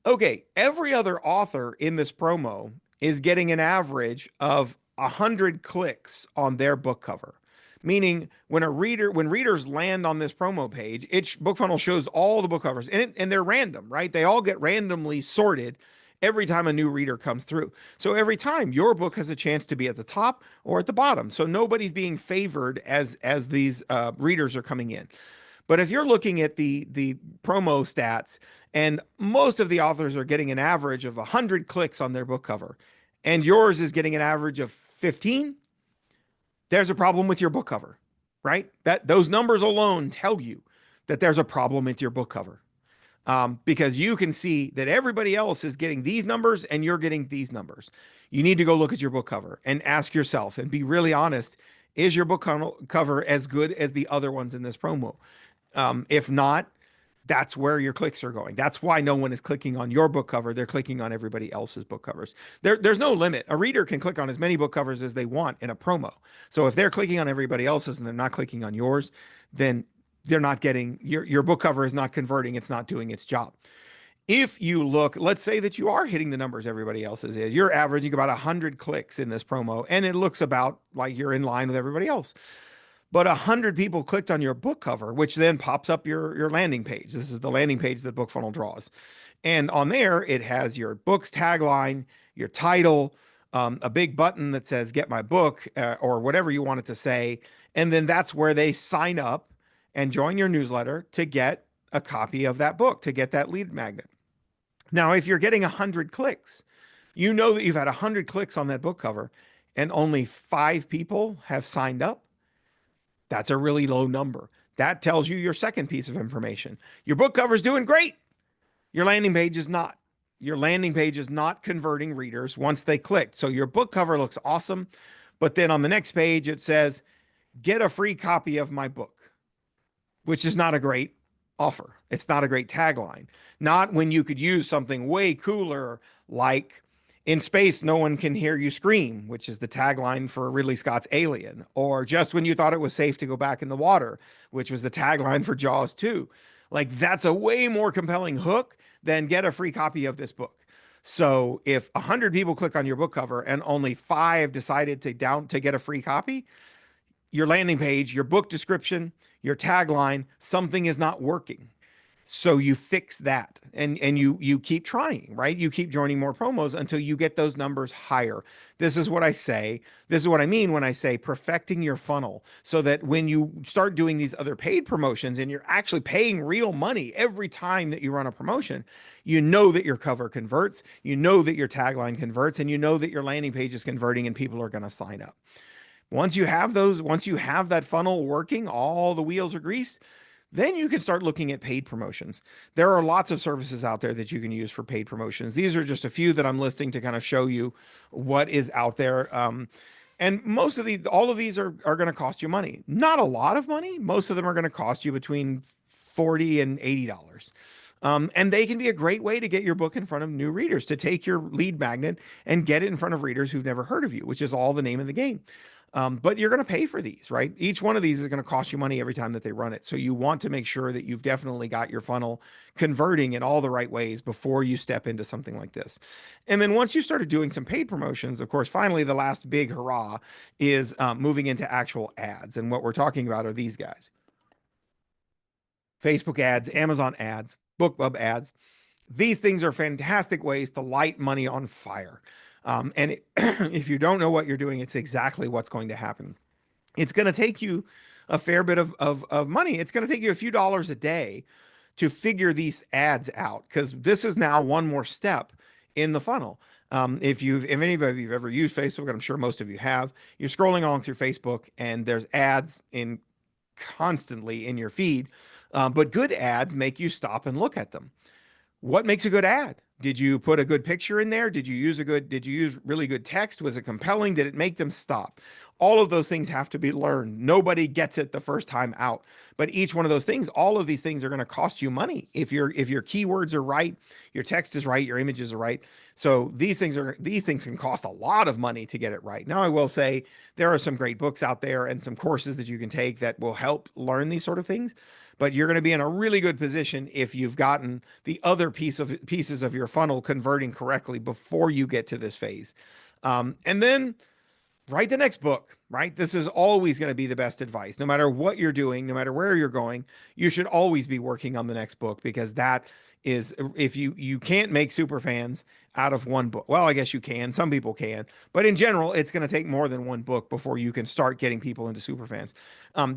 okay, every other author in this promo is getting an average of 100 clicks on their book cover. Meaning when readers land on this promo page, BookFunnel shows all the book covers and they're random, right? They all get randomly sorted every time a new reader comes through. So every time your book has a chance to be at the top or at the bottom. So nobody's being favored as these readers are coming in. But if you're looking at the promo stats and most of the authors are getting an average of 100 clicks on their book cover and yours is getting an average of 15, there's a problem with your book cover, right? Those numbers alone tell you that there's a problem with your book cover. because you can see that everybody else is getting these numbers and you're getting these numbers. You need to go look at your book cover and ask yourself and be really honest. Is your book cover as good as the other ones in this promo? If not, that's where your clicks are going. That's why no one is clicking on your book cover. They're clicking on everybody else's book covers. There's no limit. A reader can click on as many book covers as they want in a promo. So if they're clicking on everybody else's and they're not clicking on yours, then they're not getting your book cover is not converting. It's not doing its job. If you look, let's say that you are hitting the numbers everybody else is. You're averaging about 100 clicks in this promo, and it looks about like you're in line with everybody else. But 100 people clicked on your book cover, which then pops up your landing page. This is the landing page that BookFunnel draws. And on there, it has your book's tagline, your title, a big button that says get my book, or whatever you want it to say. And then that's where they sign up and join your newsletter to get a copy of that book, to get that lead magnet. Now, if you're getting 100 clicks, you know that you've had 100 clicks on that book cover and only 5 people have signed up. That's a really low number. That tells you your second piece of information. Your book cover is doing great. Your landing page is not. Your landing page is not converting readers once they clicked. So your book cover looks awesome. But then on the next page, it says, get a free copy of my book, which is not a great offer. It's not a great tagline. Not when you could use something way cooler like in space, no one can hear you scream, which is the tagline for Ridley Scott's Alien, or just when you thought it was safe to go back in the water, which was the tagline for Jaws 2. Like that's a way more compelling hook than get a free copy of this book. So if 100 people click on your book cover and only 5 decided to get a free copy, your landing page, your book description, your tagline, something is not working. So you fix that and you keep trying, right? You keep joining more promos until you get those numbers higher. This is what I say. This is what I mean when I say perfecting your funnel so that when you start doing these other paid promotions and you're actually paying real money every time that you run a promotion, you know that your cover converts, you know that your tagline converts, and you know that your landing page is converting and people are going to sign up. Once you have that funnel working, all the wheels are greased, then you can start looking at paid promotions. There are lots of services out there that you can use for paid promotions. These are just a few that I'm listing to kind of show you what is out there. And all of these are going to cost you money. Not a lot of money. Most of them are going to cost you between $40 and $80. And they can be a great way to get your book in front of new readers, to take your lead magnet and get it in front of readers who've never heard of you, which is all the name of the game. But you're going to pay for these, right? Each one of these is going to cost you money every time that they run it. So you want to make sure that you've definitely got your funnel converting in all the right ways before you step into something like this. And then once you started doing some paid promotions, of course, finally, the last big hurrah is moving into actual ads. And what we're talking about are these guys: Facebook ads, Amazon ads, BookBub ads. These things are fantastic ways to light money on fire. If you don't know what you're doing, it's exactly what's going to happen. It's going to take you a fair bit of money. It's going to take you a few dollars a day to figure these ads out, because this is now one more step in the funnel. If anybody of you've ever used Facebook, and I'm sure most of you have, you're scrolling along through Facebook and there's ads constantly in your feed. But good ads make you stop and look at them. What makes a good ad? Did you put a good picture in there? Did you use really good text? Was it compelling? Did it make them stop? All of those things have to be learned. Nobody gets it the first time out. But each one of those things, all of these things are going to cost you money. If your keywords are right, your text is right, your images are right. So these things can cost a lot of money to get it right. Now, I will say there are some great books out there and some courses that you can take that will help learn these sort of things. But you're going to be in a really good position if you've gotten the other pieces of your funnel converting correctly before you get to this phase. And then write the next book, right? This is always going to be the best advice. No matter what you're doing, no matter where you're going, you should always be working on the next book, because that is, if you can't make super fans out of one book. Well, I guess you can. Some people can. But in general, it's going to take more than one book before you can start getting people into superfans.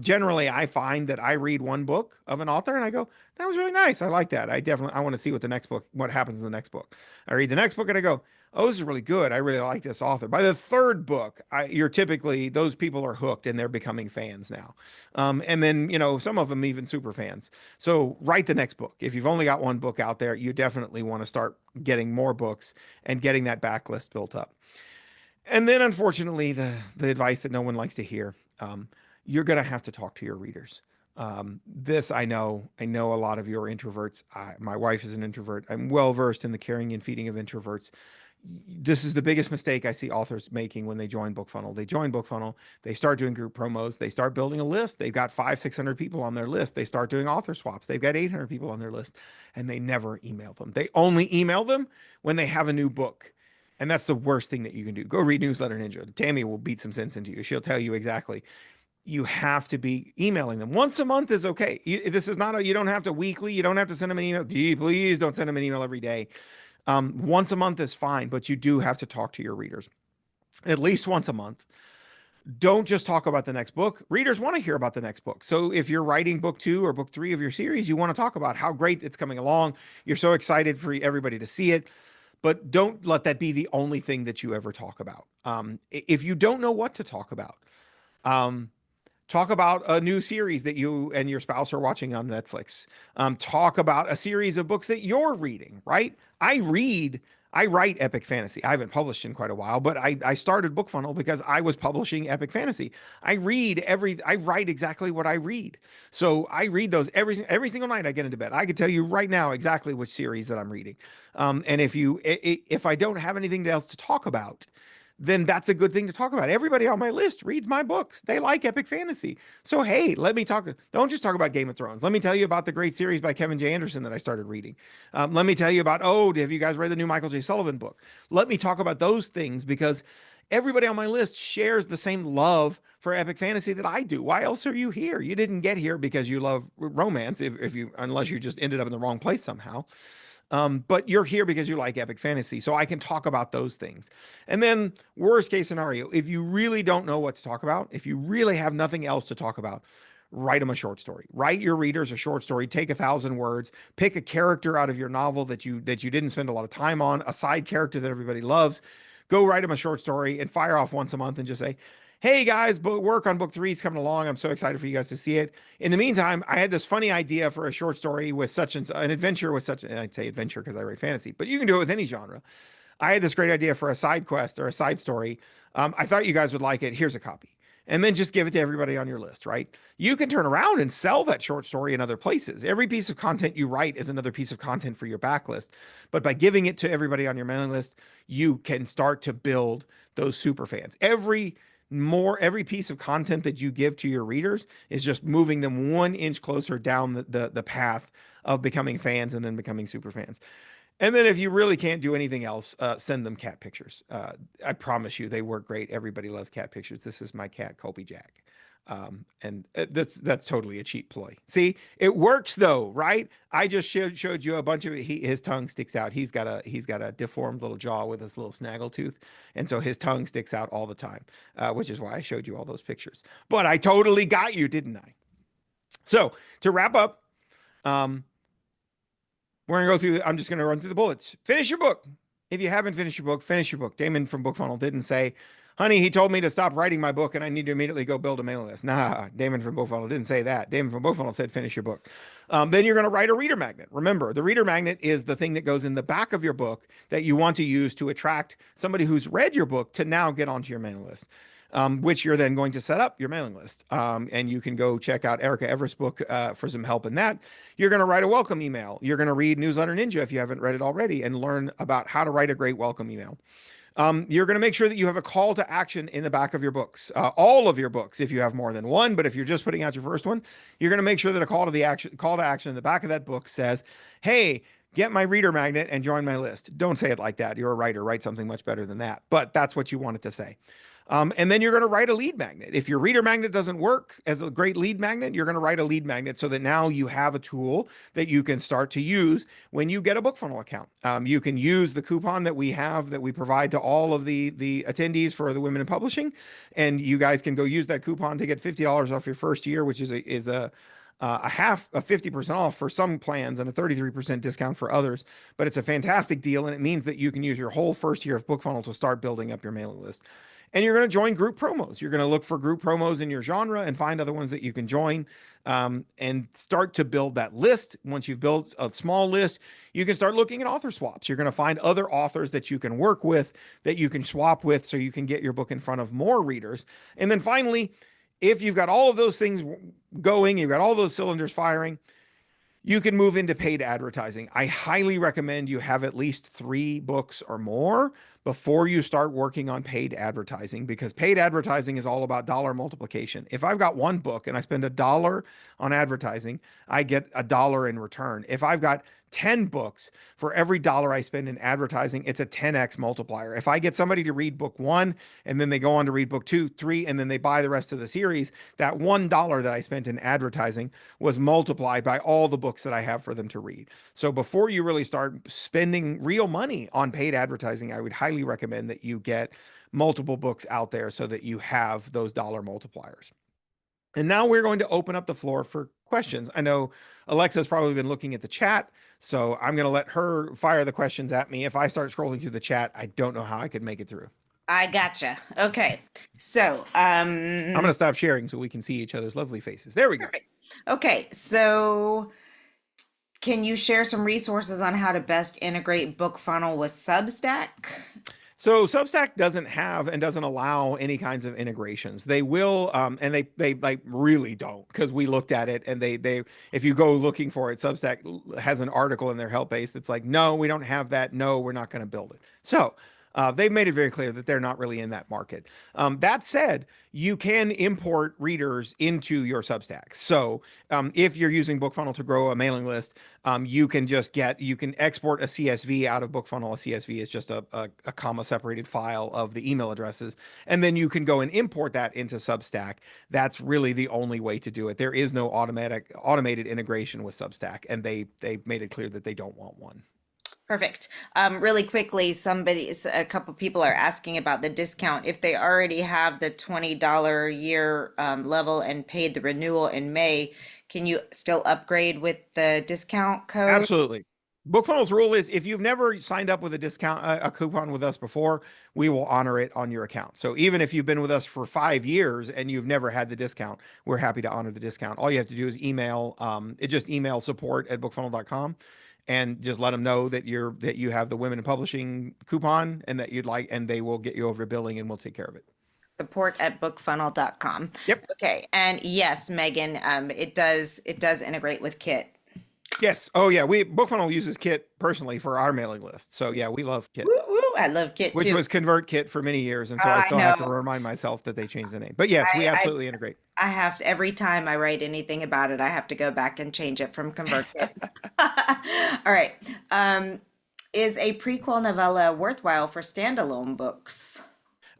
Generally, I find that I read one book of an author and I go, that was really nice. I like that. I want to see what happens in the next book. I read the next book and I go, oh, this is really good. I really like this author. By the third book, you're typically, those people are hooked and they're becoming fans now. And then, some of them even super fans. So write the next book. If you've only got one book out there, you definitely want to start getting more books and getting that backlist built up. And then, unfortunately, the advice that no one likes to hear, you're going to have to talk to your readers. This I know a lot of you are introverts. My wife is an introvert. I'm well versed in the caring and feeding of introverts. This is the biggest mistake I see authors making when they join BookFunnel. They join BookFunnel, they start doing group promos, they start building a list. They've got 500-600 people on their list. They start doing author swaps. They've got 800 people on their list, and they never email them. They only email them when they have a new book. And that's the worst thing that you can do. Go read Newsletter Ninja. Tammy will beat some sense into you. She'll tell you exactly. You have to be emailing them. Once a month is okay. This is not you don't have to weekly. You don't have to send them an email. Please don't send them an email every day. Once a month is fine, but you do have to talk to your readers at least once a month. Don't just talk about the next book. Readers want to hear about the next book. So if you're writing book 2 or book 3 of your series, you want to talk about how great it's coming along. You're so excited for everybody to see it, but don't let that be the only thing that you ever talk about. If you don't know what to talk about, talk about a new series that you and your spouse are watching on Netflix. Talk about a series of books that you're reading, right? I write epic fantasy. I haven't published in quite a while, but I started BookFunnel because I was publishing epic fantasy. I write exactly what I read. So I read those every single night I get into bed. I could tell you right now exactly which series that I'm reading. And if I don't have anything else to talk about, then that's a good thing to talk about. Everybody on my list reads my books. They like epic fantasy. So, hey, let me talk. Don't just talk about Game of Thrones. Let me tell you about the great series by Kevin J. Anderson that I started reading. Let me tell you about, have you guys read the new Michael J. Sullivan book? Let me talk about those things because everybody on my list shares the same love for epic fantasy that I do. Why else are you here? You didn't get here because you love romance, unless you just ended up in the wrong place somehow. But you're here because you like epic fantasy. So I can talk about those things. And then worst case scenario, if you really don't know what to talk about, if you really have nothing else to talk about, write them a short story. Write your readers a short story. Take 1,000 words. Pick a character out of your novel that you didn't spend a lot of time on, a side character that everybody loves. Go write them a short story and fire off once a month and just say, hey guys, work on book 3 is coming along. I'm so excited for you guys to see it. In the meantime, I had this funny idea for a short story with such an adventure with such, and I'd say adventure because I write fantasy, but you can do it with any genre. I had this great idea for a side quest or a side story. I thought you guys would like it. Here's a copy. And then just give it to everybody on your list, right? You can turn around and sell that short story in other places. Every piece of content you write is another piece of content for your backlist. But by giving it to everybody on your mailing list, you can start to build those super fans. Every piece of content that you give to your readers is just moving them 1 inch closer down the path of becoming fans and then becoming super fans. And then if you really can't do anything else, send them cat pictures. I promise you they work great. Everybody loves cat pictures. This is my cat, Colby Jack. And that's totally a cheap ploy. See, it works though, right? I just showed you a bunch of his tongue sticks out. He's got a deformed little jaw with his little snaggle tooth, and so his tongue sticks out all the time, which is why I showed you all those pictures. But I totally got you, didn't I? So to wrap up, we're gonna go through. I'm just gonna run through the bullets. Finish your book. If you haven't finished your book, finish your book. Damon from BookFunnel didn't say, honey, he told me to stop writing my book and I need to immediately go build a mailing list. Nah, Damon from BookFunnel didn't say that. Damon from BookFunnel said, finish your book. Then you're going to write a reader magnet. Remember, the reader magnet is the thing that goes in the back of your book that you want to use to attract somebody who's read your book to now get onto your mailing list. Which you're then going to set up your mailing list. And you can go check out Erica Everest's book for some help in that. You're going to write a welcome email. You're going to read Newsletter Ninja if you haven't read it already and learn about how to write a great welcome email. You're going to make sure that you have a call to action in the back of your books, all of your books, if you have more than one. But if you're just putting out your first one, you're going to make sure that a call to action in the back of that book says, hey, get my reader magnet and join my list. Don't say it like that. You're a writer. Write something much better than that. But that's what you want it to say. And then you're going to write a lead magnet. If your reader magnet doesn't work as a great lead magnet, you're going to write a lead magnet so that now you have a tool that you can start to use when you get a BookFunnel account. You can use the coupon that we have that we provide to all of the attendees for the Women in Publishing, and you guys can go use that coupon to get $50 off your first year, which is a 50% off for some plans and a 33% discount for others. But it's a fantastic deal, and it means that you can use your whole first year of BookFunnel to start building up your mailing list. And you're going to join group promos. You're going to look for group promos in your genre and find other ones that you can join, and start to build that list. Once you've built a small list, you can start looking at author swaps. You're going to find other authors that you can work with, that you can swap with, so you can get your book in front of more readers. And then finally, if you've got all of those things going, you've got all those cylinders firing, you can move into paid advertising. I highly recommend you have at least 3 books or more before you start working on paid advertising, because paid advertising is all about dollar multiplication. If I've got one book and I spend $1 on advertising, I get $1 in return. If I've got 10 books, for every dollar I spend in advertising, it's a 10x multiplier. If I get somebody to read book 1 and then they go on to read book 2, 3, and then they buy the rest of the series, that $1 that I spent in advertising was multiplied by all the books that I have for them to read. So before you really start spending real money on paid advertising, I would highly recommend that you get multiple books out there so that you have those dollar multipliers. And now we're going to open up the floor for questions. I know Alexa's probably been looking at the chat, so I'm going to let her fire the questions at me. If I start scrolling through the chat, I don't know how I could make it through. I gotcha. Okay. So, I'm going to stop sharing so we can see each other's lovely faces. There we go. perfect. Okay. So, can you share some resources on how to best integrate BookFunnel with Substack? So Substack doesn't have and doesn't allow any kinds of integrations. They will, and they like really don't, because we looked at it, and they if you go looking for it, Substack has an article in their help base that's like, no, we don't have that. No, we're not going to build it. So they've made it very clear that they're not really in that market. That said, you can import readers into your Substack. So if you're using BookFunnel to grow a mailing list, you can export a CSV out of BookFunnel. A CSV is just a comma separated file of the email addresses. And then you can go and import that into Substack. That's really the only way to do it. There is no automated integration with Substack, and they made it clear that they don't want one. Perfect. Really quickly, a couple people are asking about the discount. If they already have the $20 a year level and paid the renewal in May, can you still upgrade with the discount code? Absolutely. BookFunnel's rule is, if you've never signed up with a discount, a coupon with us before, we will honor it on your account. So even if you've been with us for 5 years and you've never had the discount, we're happy to honor the discount. All you have to do is email support@bookfunnel.com, and just let them know that you have the Women in Publishing coupon and that you'd like, and they will get you over to billing, and we'll take care of it. Support@bookfunnel.com. Yep. Okay. And yes, Megan, it does integrate with Kit. Yes. Oh yeah. BookFunnel uses Kit personally for our mailing list. So yeah, we love Kit. Woo, woo, I love Kit Which too. was ConvertKit for many years, and so I I still have to know. remind myself that they changed the name. But yes, we absolutely integrate. I have to, every time I write anything about it, I have to go back and change it from ConvertKit. All right. Is a prequel novella worthwhile for standalone books?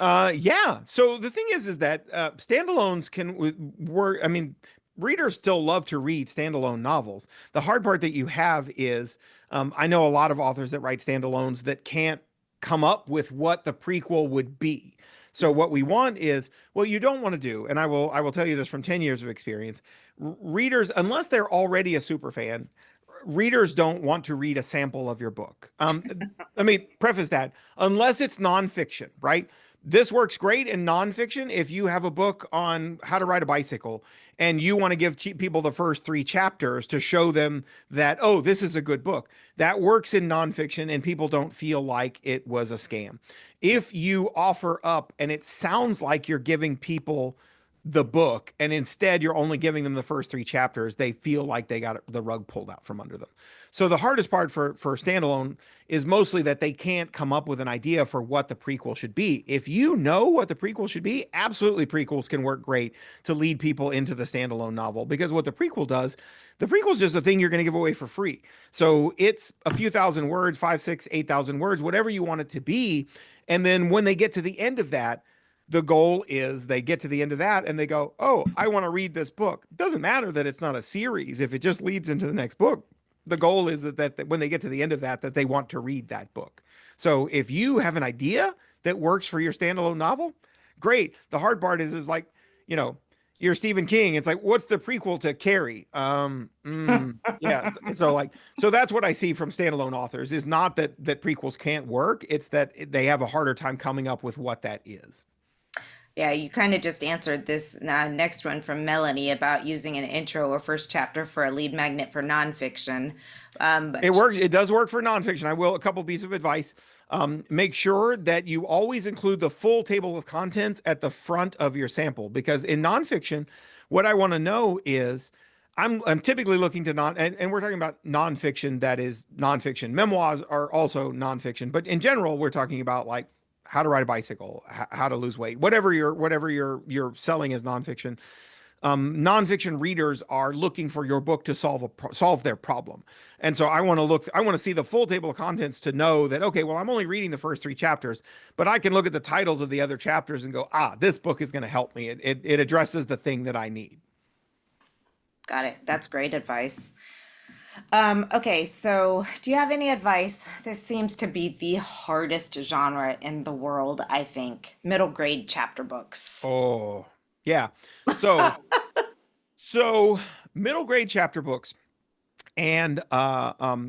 Yeah. So the thing is that standalones can work. I mean, readers still love to read standalone novels. The hard part that you have is, I know a lot of authors that write standalones that can't come up with what the prequel would be. So what we want is, what you don't want to do, and I will tell you this from 10 years of experience, readers, unless they're already a super fan, readers don't want to read a sample of your book. Let me preface that. Unless it's nonfiction, right? This works great in nonfiction. If you have a book on how to ride a bicycle and you want to give people the first 3 chapters to show them that, oh, this is a good book, that works in nonfiction and people don't feel like it was a scam. If you offer up and it sounds like you're giving people the book and instead you're only giving them the first 3 chapters, they feel like they got the rug pulled out from under them. So the hardest part for standalone is mostly that they can't come up with an idea for what the prequel should be. If you know what the prequel should be, absolutely prequels can work great to lead people into the standalone novel, because what the prequel does, the prequel is just a thing you're going to give away for free. So it's a few thousand words, 5, 6, 8,000 words, whatever you want it to be. And then when they get to the end of that, The goal is they get to the end of that and they go, oh, I want to read this book. It doesn't matter that it's not a series if it just leads into the next book. The goal is that when they get to the end of that, that they want to read that book. So if you have an idea that works for your standalone novel, great. The hard part is like, you know, you're Stephen King. It's like, what's the prequel to Carrie? Yeah. So like, so that's what I see from standalone authors is not that prequels can't work. It's that they have a harder time coming up with what that is. Yeah, you kind of just answered this next one from Melanie about using an intro or first chapter for a lead magnet for nonfiction. It But works. It does work for nonfiction. A couple pieces of advice. Make sure that you always include the full table of contents at the front of your sample, because in nonfiction, what I want to know is I'm typically looking to and we're talking about nonfiction that is nonfiction. Memoirs are also nonfiction, but in general, we're talking about like how to ride a bicycle, how to lose weight, whatever you're selling as nonfiction. Nonfiction readers are looking for your book to solve their problem. And so I want to see the full table of contents to know that, okay, well, I'm only reading the first three chapters, but I can look at the titles of the other chapters and go, this book is going to help me. It addresses the thing that I need. got it. That's great advice. Okay, so do you have any advice? This seems to be the hardest genre in the world, I think. Middle grade chapter books. Oh, yeah. So, so middle grade chapter books and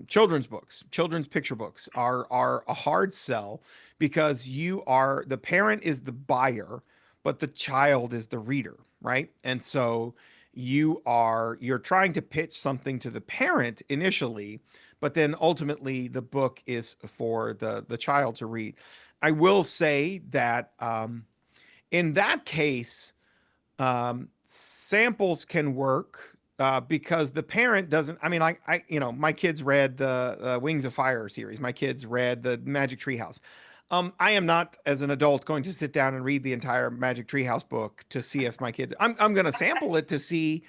children's books, children's picture books are a hard sell because the parent is the buyer, but the child is the reader, right? And so you're trying to pitch something to the parent initially, but then ultimately the book is for the child to read. I will say that in that case, samples can work because the parent doesn't. I mean, my kids read the Wings of Fire series. My kids read the Magic Treehouse. I am not, as an adult, going to sit down and read the entire Magic Treehouse book to see if my kids. I'm going to sample it to see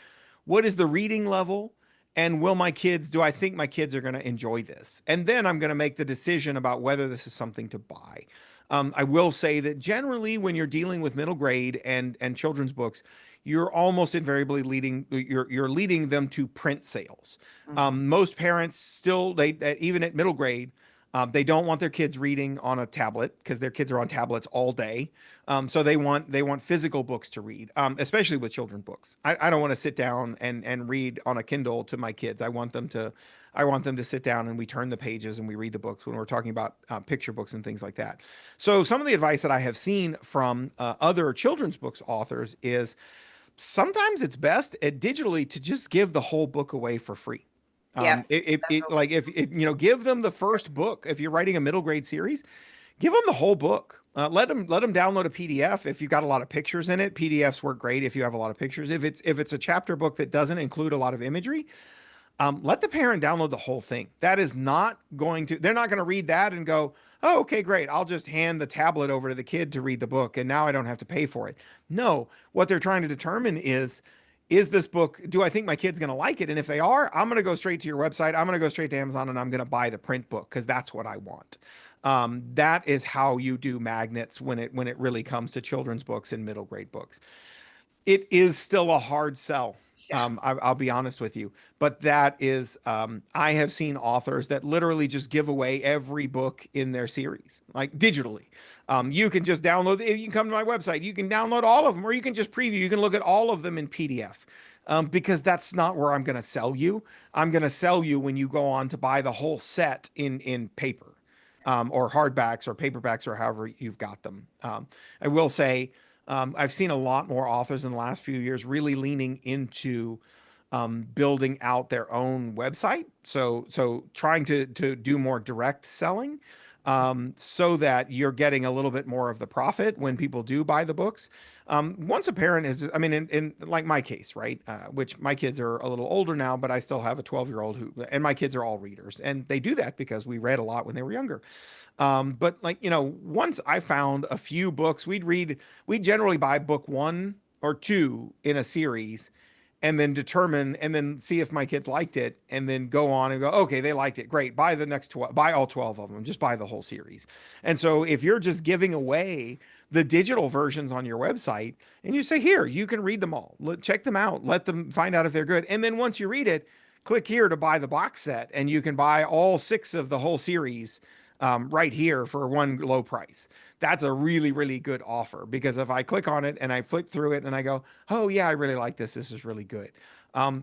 what is the reading level and do I think my kids are going to enjoy this? And then I'm going to make the decision about whether this is something to buy. I will say that generally, when you're dealing with middle grade and children's books, you're almost invariably you're leading them to print sales. Mhm. Most parents still even at middle grade. They don't want their kids reading on a tablet because their kids are on tablets all day. So they want physical books to read, especially with children's books. I don't want to sit down and read on a Kindle to my kids. I want them to sit down and we turn the pages and we read the books when we're talking about picture books and things like that. So some of the advice that I have seen from other children's books authors is sometimes it's best digitally to just give the whole book away for free. Yep. If give them the first book. If you're writing a middle grade series, give them the whole book. Let them download a PDF if you've got a lot of pictures in it. PDFs work great if you have a lot of pictures. If it's a chapter book that doesn't include a lot of imagery, let the parent download the whole thing. That is not going to. They're not going to read that and go, "Oh, okay, great. I'll just hand the tablet over to the kid to read the book, and now I don't have to pay for it." No, what they're trying to determine is this book, do I think my kid's going to like it? And if they are, I'm going to go straight to your website. I'm going to go straight to Amazon and I'm going to buy the print book because that's what I want. That is how you do magnets when it really comes to children's books and middle grade books. It is still a hard sell. Yeah. I'll be honest with you, but that is, I have seen authors that literally just give away every book in their series, like digitally. You can just download, if you can come to my website, you can download all of them, or you can just preview, you can look at all of them in PDF. Because that's not where I'm going to sell you. I'm going to sell you when you go on to buy the whole set in paper, or hardbacks or paperbacks or however you've got them. I will say, I've seen a lot more authors in the last few years really leaning into building out their own website. So trying to do more direct selling, so that you're getting a little bit more of the profit when people do buy the books. Once a parent is, I mean, in like my case, right? Which my kids are a little older now, but I still have a 12-year-old and my kids are all readers, and they do that because we read a lot when they were younger. But like, once I found a few books, we'd generally buy book one or two in a series. and then determine and then see if my kids liked it and then go on and go, okay, they liked it, great, buy the next 12, buy all 12 of them, just buy the whole series. And so if you're just giving away the digital versions on your website and you say, here, you can read them all, check them out, let them find out if they're good, and then once you read it, click here to buy the box set, and you can buy all 6 of the whole series right here for one low price. That's a really, really good offer, because if I click on it and I flick through it and I go, oh yeah, I really like this. This is really good.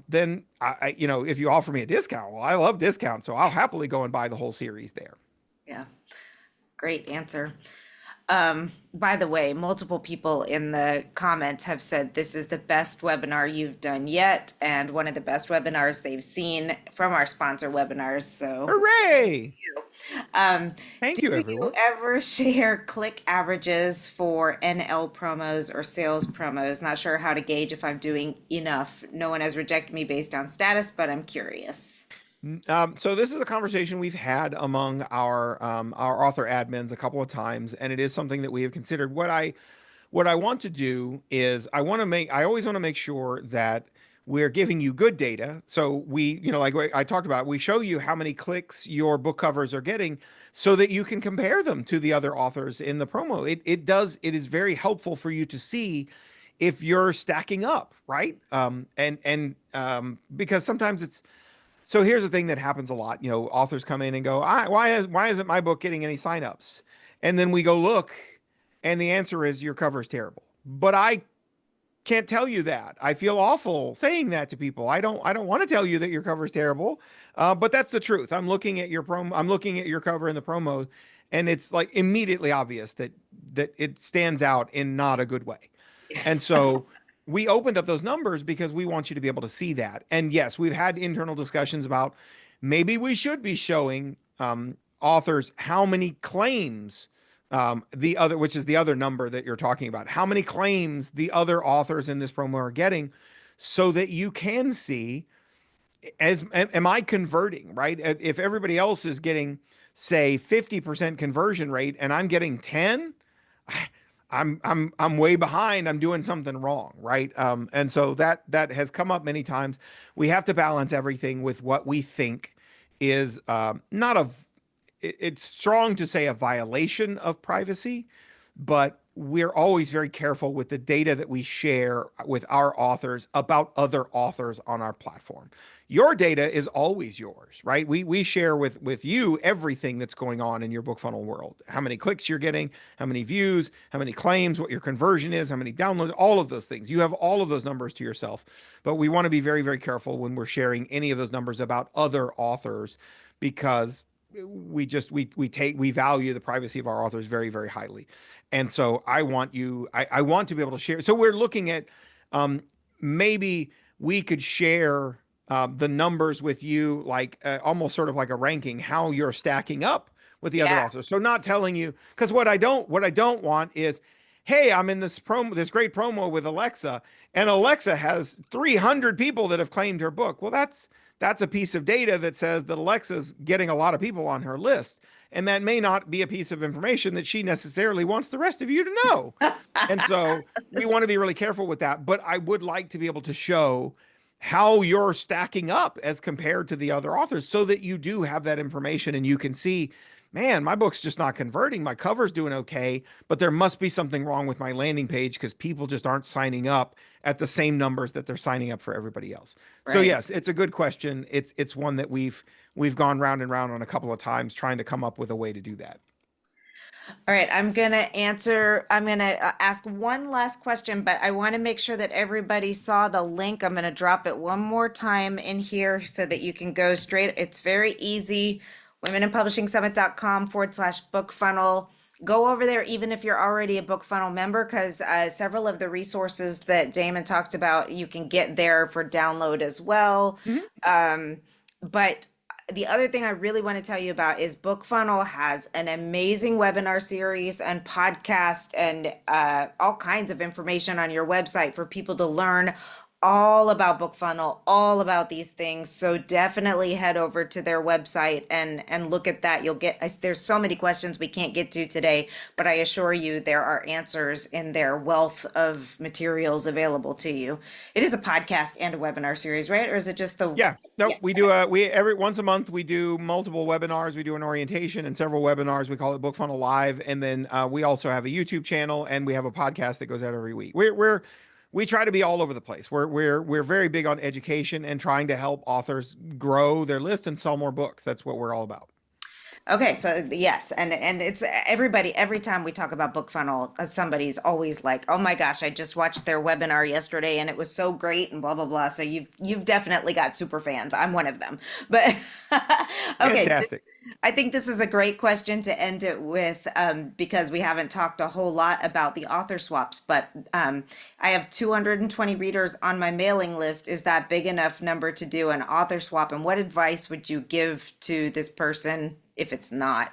Then if you offer me a discount, well, I love discounts, so I'll happily go and buy the whole series there. Yeah, great answer. By the way, multiple people in the comments have said this is the best webinar you've done yet, and one of the best webinars they've seen from our sponsor webinars. So, Hooray! um, Thank do you, you everyone. ever share click averages for NL promos or sales promos? Not sure how to gauge if I'm doing enough. No one has rejected me based on status, but I'm curious. So this is a conversation we've had among our author admins a couple of times, and it is something that we have considered. What I want to do is I always want to make sure that we're giving you good data. So like I talked about, we show you how many clicks your book covers are getting so that you can compare them to the other authors in the promo. It is very helpful for you to see if you're stacking up, right? Because sometimes so here's the thing that happens a lot. Authors come in and go, why isn't my book getting any signups? And then we go look, and the answer is your cover is terrible. But I can't tell you that. I feel awful saying that to people. I don't want to tell you that your cover is terrible, but that's the truth. I'm looking at your promo. I'm looking at your cover in the promo, and it's like immediately obvious that it stands out in not a good way. And so we opened up those numbers because we want you to be able to see that. And yes, we've had internal discussions about maybe we should be showing authors how many claims which is the other number that you're talking about, how many claims the other authors in this promo are getting, so that you can see, am I converting, right? If everybody else is getting, say, 50% conversion rate and I'm getting 10, I'm way behind. I'm doing something wrong, right? And so that has come up many times. We have to balance everything with what we think is not a it's strong to say a violation of privacy, but we're always very careful with the data that we share with our authors about other authors on our platform. Your data is always yours, right? We share with you everything that's going on in your BookFunnel world. How many clicks you're getting, how many views, how many claims, what your conversion is, how many downloads, all of those things. You have all of those numbers to yourself. But we want to be very, very careful when we're sharing any of those numbers about other authors, because we value the privacy of our authors very, very highly. And so I want to be able to share. So we're looking at maybe we could share the numbers with you, like almost sort of like a ranking, how you're stacking up with the other Yeah. authors. So not telling you, because what I don't want is, hey, I'm in this great promo with Alexa, and Alexa has 300 people that have claimed her book. Well, that's a piece of data that says that Alexa's getting a lot of people on her list. And that may not be a piece of information that she necessarily wants the rest of you to know. And so we want to be really careful with that. But I would like to be able to show how you're stacking up as compared to the other authors, so that you do have that information and you can see, man, my book's just not converting. My cover's doing okay, but there must be something wrong with my landing page, because people just aren't signing up at the same numbers that they're signing up for everybody else. So Right. yes, it's a good question. It's one that we've gone round and round on a couple of times trying to come up with a way to do that. All right, I'm gonna ask one last question, but I want to make sure that everybody saw the link. I'm gonna drop it one more time in here so that you can go straight. It's very easy. womenandpublishingsummit.com/book funnel. Go over there, even if you're already a BookFunnel member, because several of the resources that Damon talked about, you can get there for download as well. Mhm. But the other thing I really want to tell you about is BookFunnel has an amazing webinar series and podcast and all kinds of information on your website for people to learn all about BookFunnel, all about these things. So definitely head over to their website and look at that. You'll get there's so many questions we can't get to today, but I assure you there are answers in their wealth of materials available to you. It is a podcast and a webinar series, right? Or is it just the Yeah, yeah. no, we do we every once a month we do multiple webinars. We do an orientation and several webinars. We call it BookFunnel Live, and then we also have a YouTube channel and we have a podcast that goes out every week. We try to be all over the place. We're very big on education and trying to help authors grow their list and sell more books. That's what we're all about. Okay, so yes, and it's everybody every time we talk about BookFunnel, somebody's always like, "Oh my gosh, I just watched their webinar yesterday and it was so great," and blah blah blah. So you've definitely got super fans. I'm one of them. But okay, Fantastic. I think this is a great question to end it with because we haven't talked a whole lot about the author swaps, but I have 220 readers on my mailing list. Is that big enough number to do an author swap? And what advice would you give to this person if it's not?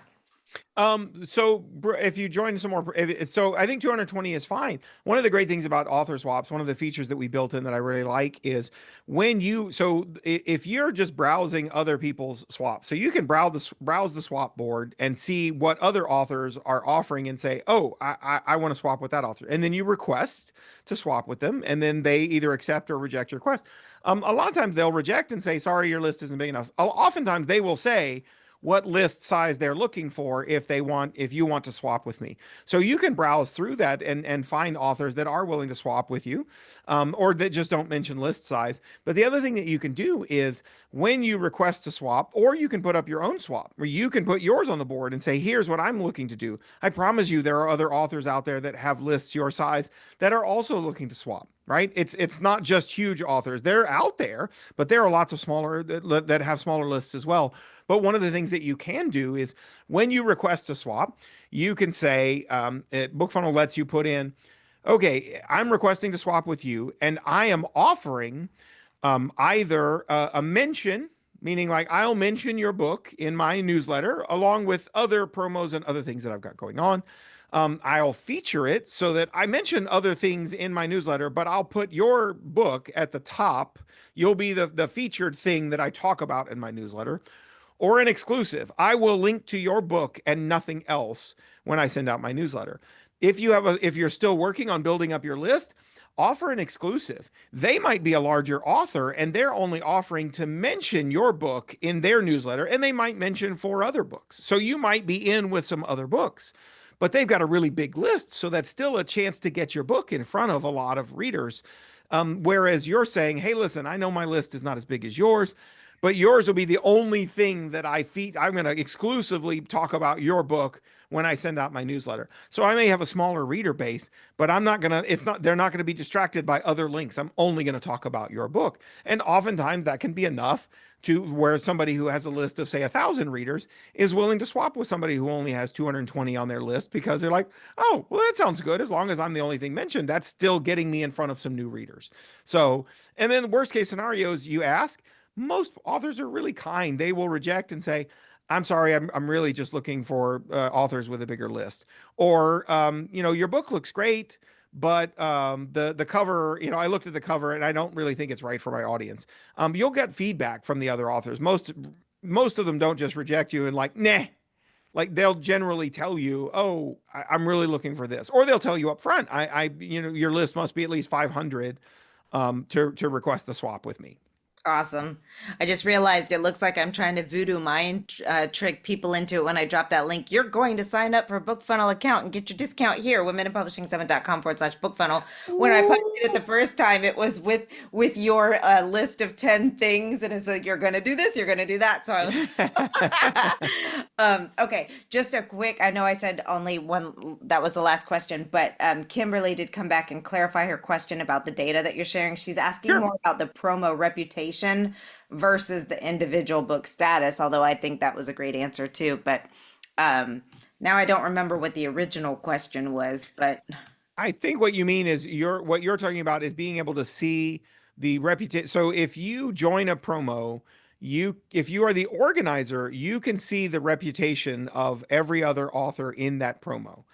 If you join some more, so I think 220 is fine. One of the great things about author swaps, one of the features that we built in that I really like is if you're just browsing other people's swaps, so you can browse the swap board and see what other authors are offering and say, oh, I want to swap with that author. And then you request to swap with them, and then they either accept or reject your request. A lot of times they'll reject and say, sorry, your list isn't big enough. Oftentimes they will say, what list size they're looking for if you want to swap with me. So you can browse through that and find authors that are willing to swap with you, or that just don't mention list size. But the other thing that you can do is when you request to swap, or you can put up your own swap where you can put yours on the board and say, here's what I'm looking to do. I promise you there are other authors out there that have lists your size that are also looking to swap. Right? It's not just huge authors. They're out there, but there are lots of smaller that have smaller lists as well. But one of the things that you can do is when you request a swap, you can say, BookFunnel lets you put in, okay, I'm requesting to swap with you, and I am offering either a mention, meaning like I'll mention your book in my newsletter along with other promos and other things that I've got going on. I'll feature it so that I mention other things in my newsletter, but I'll put your book at the top. You'll be the featured thing that I talk about in my newsletter, or an exclusive. I will link to your book and nothing else when I send out my newsletter. If you're still working on building up your list, offer an exclusive. They might be a larger author and they're only offering to mention your book in their newsletter, and they might mention 4 other books. So you might be in with some other books, but they've got a really big list. So that's still a chance to get your book in front of a lot of readers. Whereas you're saying, hey, listen, I know my list is not as big as yours, but yours will be the only thing that I'm going to exclusively talk about your book when I send out my newsletter. So I may have a smaller reader base, but they're not going to be distracted by other links. I'm only going to talk about your book. And oftentimes that can be enough to where somebody who has a list of say 1,000 readers is willing to swap with somebody who only has 220 on their list, because they're like, oh, well, that sounds good. As long as I'm the only thing mentioned, that's still getting me in front of some new readers. So, and then worst case scenarios, you ask, most authors are really kind. They will reject and say, I'm sorry, I'm really just looking for authors with a bigger list. Or, your book looks great, but the cover, I looked at the cover and I don't really think it's right for my audience. You'll get feedback from the other authors. Most of them don't just reject you and like, nah. Like they'll generally tell you, oh, I'm really looking for this. Or they'll tell you up front, your list must be at least 500 to request the swap with me. Awesome. I just realized it looks like I'm trying to voodoo mind trick people into it when I drop that link. You're going to sign up for a BookFunnel account and get your discount here, womenandpublishing7.com/BookFunnel. When I posted it the first time, it was with your list of 10 things, and it's like, you're going to do this, you're going to do that. So I was okay, just a quick, I know I said only one, that was the last question, but Kimberly did come back and clarify her question about the data that you're sharing. She's asking Sure. more about the promo reputation versus the individual book status, although I think that was a great answer too. But now I don't remember what the original question was, but I think what you mean is what you're talking about is being able to see the reputation. So if you join a promo, if you are the organizer, you can see the reputation of every other author in that promo.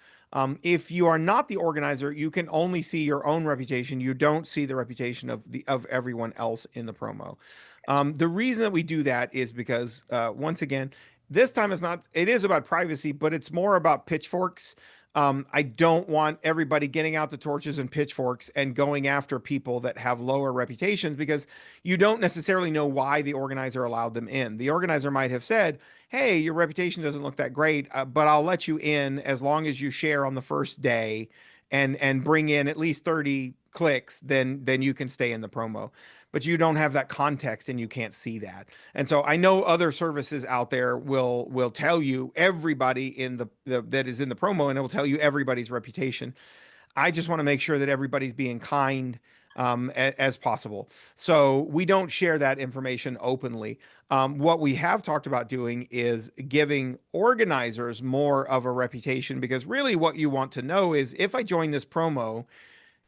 If you are not the organizer, you can only see your own reputation. You don't see the reputation of everyone else in the promo. The reason that we do that is because once again, this time it is about privacy, but it's more about pitchforks. I don't want everybody getting out the torches and pitchforks and going after people that have lower reputations because you don't necessarily know why the organizer allowed them in. The organizer might have said, "Hey, your reputation doesn't look that great, but I'll let you in as long as you share on the first day and bring in at least 30 clicks, then you can stay in the promo." But you don't have that context and you can't see that. And so I know other services out there will tell you everybody in the that is in the promo, and it will tell you everybody's reputation. I just want to make sure that everybody's being kind as possible. So we don't share that information openly. What we have talked about doing is giving organizers more of a reputation, because really what you want to know is, if I join this promo,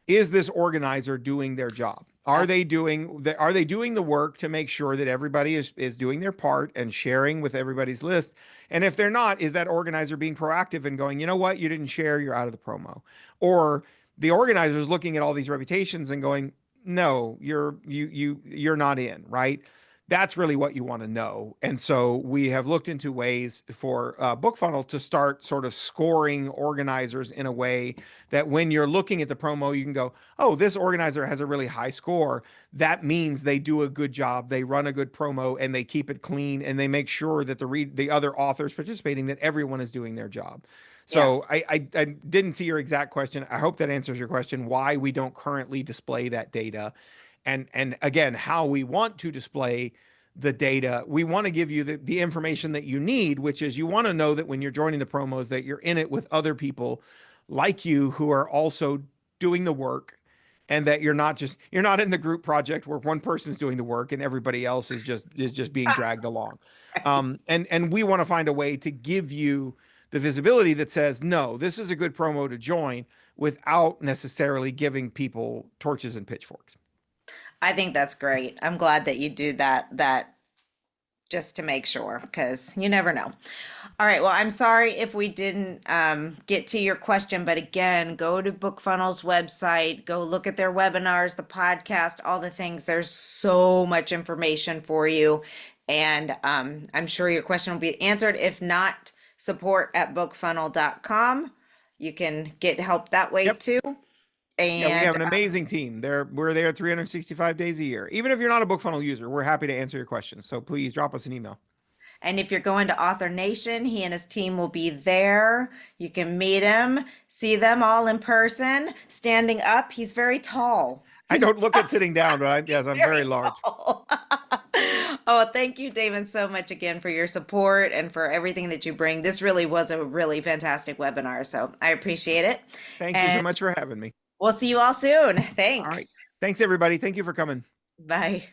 is this organizer doing their job? Are they doing the work to make sure that everybody is doing their part and sharing with everybody's list? And if they're not, is that organizer being proactive and going, you know what, you didn't share, you're out of the promo? Or the organizer is looking at all these reputations and going, no, you're not in, right? That's really what you want to know. And so we have looked into ways for BookFunnel to start sort of scoring organizers in a way that when you're looking at the promo, you can go, oh, this organizer has a really high score. That means they do a good job. They run a good promo and they keep it clean and they make sure that the other authors participating, that everyone is doing their job. Yeah. So I didn't see your exact question. I hope that answers your question, why we don't currently display that data. And again, how we want to display the data. We want to give you the information that you need, which is, you want to know that when you're joining the promos, that you're in it with other people like you who are also doing the work, and that you're not in the group project where one person's doing the work and everybody else is just being dragged along. And we want to find a way to give you the visibility that says, no, this is a good promo to join, without necessarily giving people torches and pitchforks. I think that's great. I'm glad that you do that just to make sure, because you never know. All right. Well, I'm sorry if we didn't get to your question, but again, go to BookFunnel's website, go look at their webinars, the podcast, all the things. There's so much information for you. And I'm sure your question will be answered. If not, support at bookfunnel.com. You can get help that way Yep. too. Yeah, we And have an amazing team. We're there 365 days a year. Even if you're not a BookFunnel user, we're happy to answer your questions. So please drop us an email. And if you're going to Author Nation, he and his team will be there. You can meet him, see them all in person, standing up. He's very tall. I don't look at sitting down, but yes, I'm very large. Tall. Oh, thank you, Damon, so much again for your support and for everything that you bring. This really was a really fantastic webinar, so I appreciate it. Thank you so And much for having me. we'll see you all soon. All right. Thanks. Thanks, everybody. Thank you for coming. Bye.